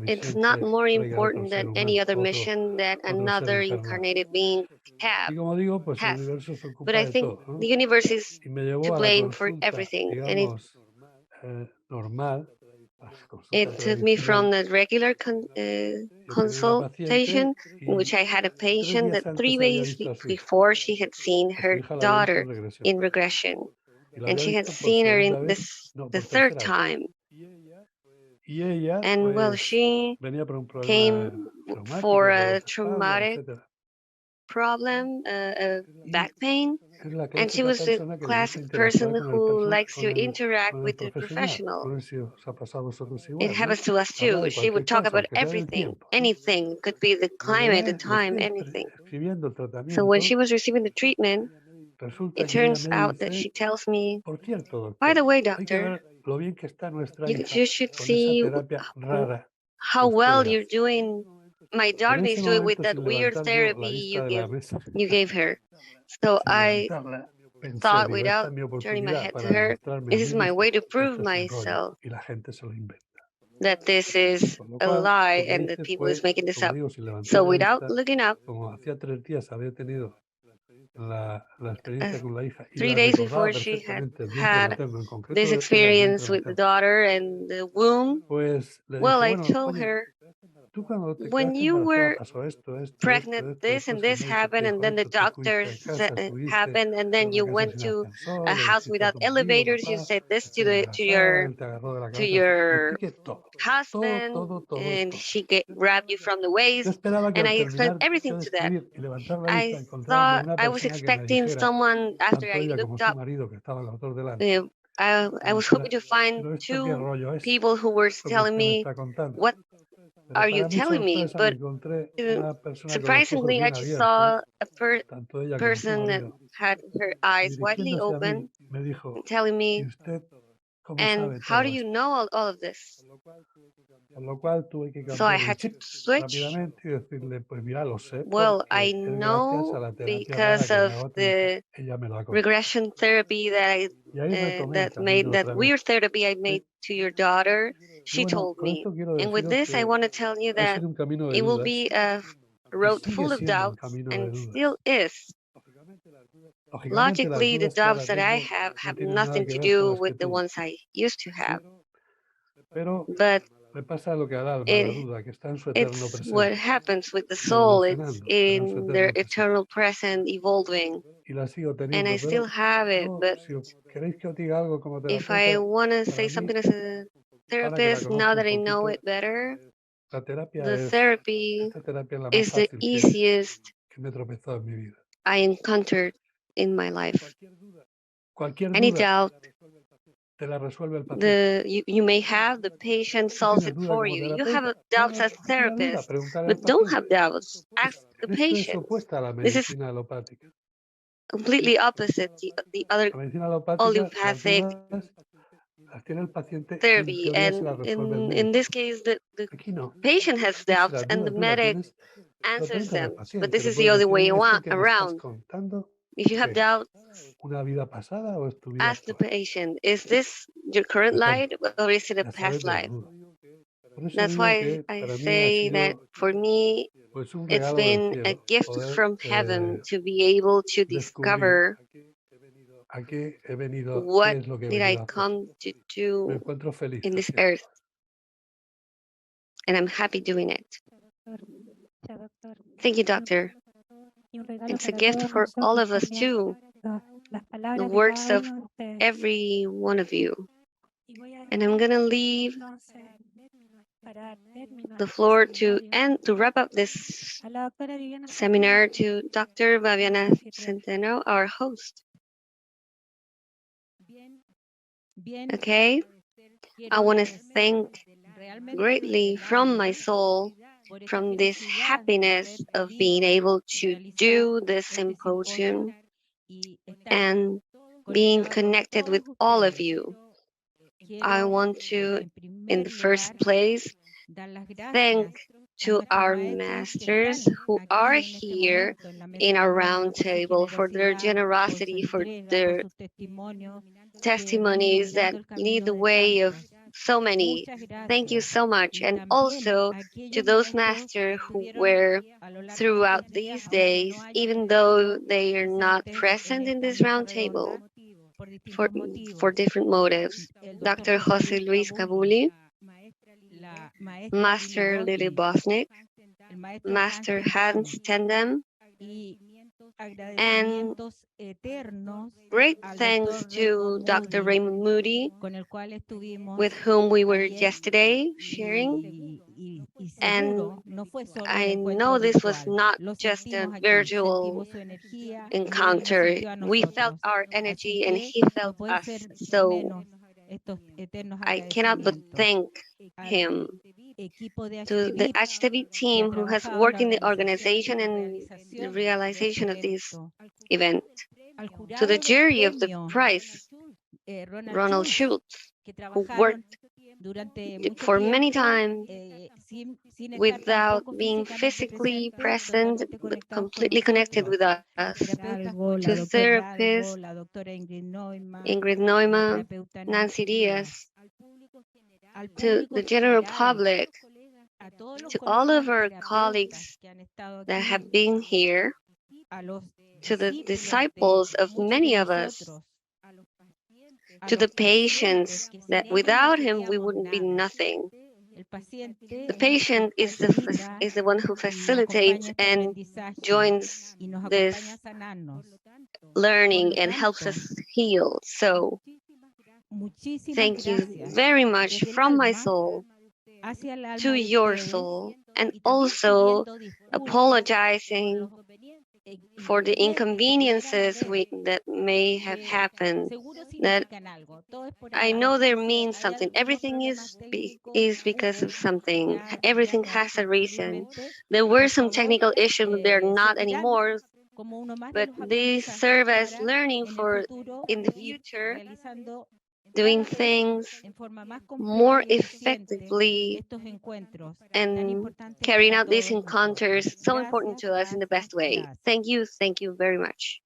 S6: It's not more important than any other mission that another incarnated being has. But I think the universe is to blame for everything. And it took me from the regular consultation, in which I had a patient that 3 days before she had seen her daughter in regression, and she had seen her in the third time. And well, she came for a traumatic problem, back pain, and she was the classic person who likes to interact with the professional. It happens to us too. She would talk about everything, anything. Could be the climate, the time, anything. So when she was receiving the treatment, it turns out that she tells me, by the way, doctor, you should see how well you're doing. My daughter is doing with that weird therapy you gave her. So I thought, without turning my head to her, this is my way to prove myself that this is a lie and that people is making this up. So without looking up, 3 days before she had this experience with the daughter and the womb, well, I told her, when you were pregnant, this and this happened, and then the doctor happened, and then you went to a house without elevators. You said this to your husband, and she grabbed you from the waist, and I explained everything to that. I thought I was expecting someone after I looked up. I was hoping to find
S7: ¿Pero esto qué
S6: two
S7: rollo es?
S6: people who were
S7: Lo que
S6: telling
S7: usted me
S6: me,
S7: está contando.
S6: what
S7: Pero
S6: are you
S7: para mi
S6: telling me?
S7: sorpresa me
S6: But
S7: encontré
S6: uh,
S7: una persona con los ojos
S6: surprisingly, I
S7: bien
S6: just
S7: abiertos,
S6: saw a
S7: tanto ella como su
S6: person that
S7: marido,
S6: had her
S7: y
S6: eyes widely
S7: dirigiéndose a mí
S6: open
S7: me dijo,
S6: and telling
S7: ¿y
S6: me,
S7: usted cómo
S6: and
S7: sabe
S6: how do
S7: todo
S6: you
S7: esto?
S6: know all of this?
S7: Por lo cual tuve que
S6: So I
S7: cambiar el
S6: had to
S7: chip
S6: switch.
S7: rápidamente y decirle, pues mira, lo sé
S6: Well,
S7: porque
S6: I
S7: es gracias a
S6: know
S7: la terapia rara
S6: because
S7: que me
S6: of
S7: hago
S6: the
S7: ella me lo ha contado.
S6: regression therapy
S7: Y ahí retomé el
S6: that made
S7: camino
S6: that
S7: otra vez.
S6: weird therapy I made to your daughter.
S7: Y
S6: She
S7: bueno,
S6: told
S7: con
S6: me,
S7: esto quiero
S6: and with
S7: deciros
S6: this, I
S7: que
S6: want to tell you
S7: ha
S6: that
S7: sido un camino de
S6: it will
S7: dudas
S6: be a
S7: y
S6: road
S7: sigue
S6: full of
S7: siendo un
S6: doubts,
S7: camino de
S6: and
S7: dudas.
S6: still is.
S7: Lógicamente, las
S6: Logically, the
S7: dudas que ahora
S6: doubts that I
S7: tengo no
S6: have
S7: tienen nada
S6: nothing
S7: que
S6: to
S7: ver con
S6: do
S7: las que
S6: with the
S7: tuve.
S6: ones I used to have,
S7: Pero
S6: but
S7: le pasa lo que al alma, la
S6: it,
S7: duda, que está en su eterno
S6: it's what
S7: presente
S6: happens with the
S7: y
S6: soul. It's
S7: evolucionando, pero en su
S6: in their
S7: eterno presente.
S6: eternal present, evolving,
S7: Y la sigo
S6: and I
S7: teniendo,
S6: still
S7: pero
S6: have it.
S7: yo,
S6: But
S7: si queréis que os diga algo como
S6: if I
S7: terapeuta,
S6: want to
S7: para
S6: say
S7: mí,
S6: something as a
S7: ahora que la
S6: therapist, now
S7: conozco un
S6: that I know
S7: poquito,
S6: it better,
S7: la terapia
S6: the
S7: es,
S6: therapy
S7: esta terapia es la más
S6: is the
S7: fácil
S6: easiest
S7: que me he tropezado en mi vida.
S6: I encountered in my life.
S7: Cualquier
S6: Any
S7: duda
S6: doubt
S7: te la resuelve el paciente.
S6: you may have, the patient
S7: Tú
S6: solves
S7: tienes
S6: it
S7: duda
S6: for
S7: como
S6: you. You have
S7: terapeuta.
S6: doubts as
S7: No tengas duda,
S6: therapist,
S7: pregúntale al
S6: but don't
S7: paciente.
S6: have doubts. Ask the
S7: Esto es
S6: patient.
S7: opuesta a la
S6: This is
S7: medicina alopática.
S6: completely opposite the other
S7: La medicina alopática, las
S6: allopathic
S7: dudas las tiene el paciente y en
S6: therapy,
S7: teoría se
S6: and
S7: las resuelve el
S6: in
S7: médico.
S6: this case, the
S7: Aquí no.
S6: patient has
S7: Tú si
S6: doubts
S7: las
S6: and the
S7: dudas tú las
S6: medic
S7: tienes, lo
S6: answers
S7: preguntas al
S6: them. But
S7: paciente.
S6: this
S7: Le
S6: is the
S7: puedes
S6: other
S7: decir,
S6: way
S7: oye, ¿esto que me estás
S6: around.
S7: contando
S6: If you have
S7: qué es?
S6: doubts,
S7: ¿Una vida pasada o es tu vida
S6: ask the
S7: actual?
S6: patient, is this your current
S7: Mejor,
S6: life or is it a
S7: ya sabes
S6: past
S7: de la
S6: life?
S7: duda. Por eso
S6: That's
S7: digo
S6: why
S7: que
S6: I
S7: para mí ha
S6: say that
S7: sido
S6: for me,
S7: pues un
S6: it's
S7: regalo del
S6: been a
S7: cielo
S6: gift
S7: poder
S6: from heaven to be able to
S7: descubrir
S6: discover
S7: a qué he venido, qué
S6: what
S7: es lo que he
S6: did
S7: venido
S6: I
S7: a hacer.
S6: come to
S7: Me
S6: do
S7: encuentro feliz
S6: in this
S7: haciendo.
S6: earth, and I'm happy doing it. Thank you, doctor. It's a gift for all of us too, the works of every one of you. And I'm gonna leave the floor to wrap up this seminar to Dr. Babiana Centeno, our host. Okay, I want to thank greatly from my soul, from this happiness of being able to do this symposium and being connected with all of you. I want to, in the first place, thank to our masters who are here in our round table for their generosity, for their testimonies that lead the way of so many. Thank you so much. And also to those masters who were throughout these days, even though they are not present in this roundtable for different motives. Dr. Jose Luis Cabuli, Master Lily Bosnick, Master Hans Tendem, and great thanks to Dr. Raymond Moody, with whom we were yesterday sharing. And I know this was not just a virtual encounter. We felt our energy and he felt us. So I cannot but thank him. To the HTV team who has worked in the organization and the realization of this event. To the jury of the prize, Ronald Schultz, who worked for many times without being physically present but completely connected with us. To therapists, Ingrid Neumann, Nancy Diaz, to the general public, to all of our colleagues that have been here, to the disciples of many of us, to the patients that without him we wouldn't be nothing. The patient is the one who facilitates and joins this learning and helps us heal. So thank you very much from my soul to your soul, and also apologizing for the inconveniences that may have happened. That I know there means something. Everything is because of something. Everything has a reason. There were some technical issues, but they're not anymore. But these serve as learning for in the future, doing things more effectively and carrying out these encounters so important to us in the best way. Thank you very much.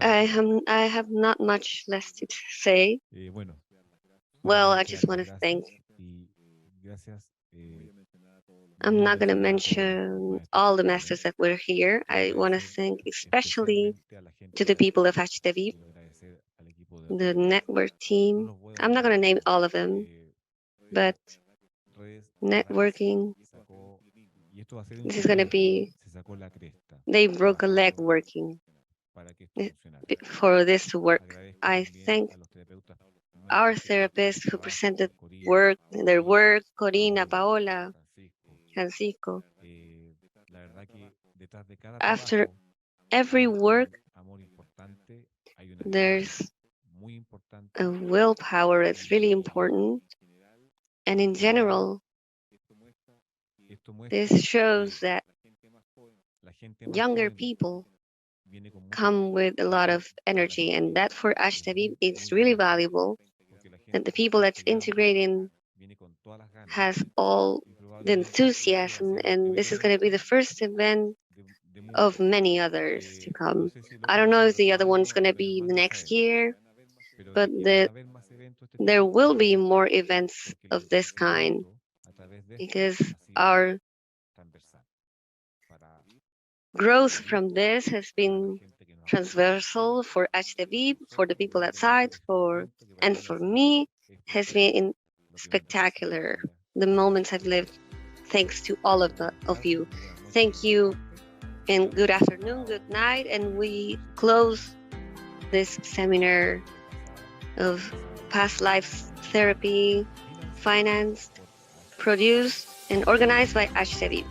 S6: I have not much less to say. Well, I just want to thank. I'm not going to mention all the masters that were here. I want to thank especially to the people of HTV, the network team. I'm not going to name all of them, but networking, this is going to be, they broke a leg working for this to work. I thank our therapists who presented their work, Corina, Paola, Francisco. After every work, there's a willpower that's really important. And in general, this shows that younger people come with a lot of energy, and that for HTV, it's really valuable that the people that's integrating has all the enthusiasm, and this is going to be the first event of many others to come. I don't know if the other one's going to be the next year, but there will be more events of this kind because our growth from this has been transversal for HTV, for the people outside, and for me has been spectacular. The moments I've lived, thanks to all of you. Thank you, and good afternoon, good night, and we close this seminar of past life therapy, financed, produced, and organized by HTV.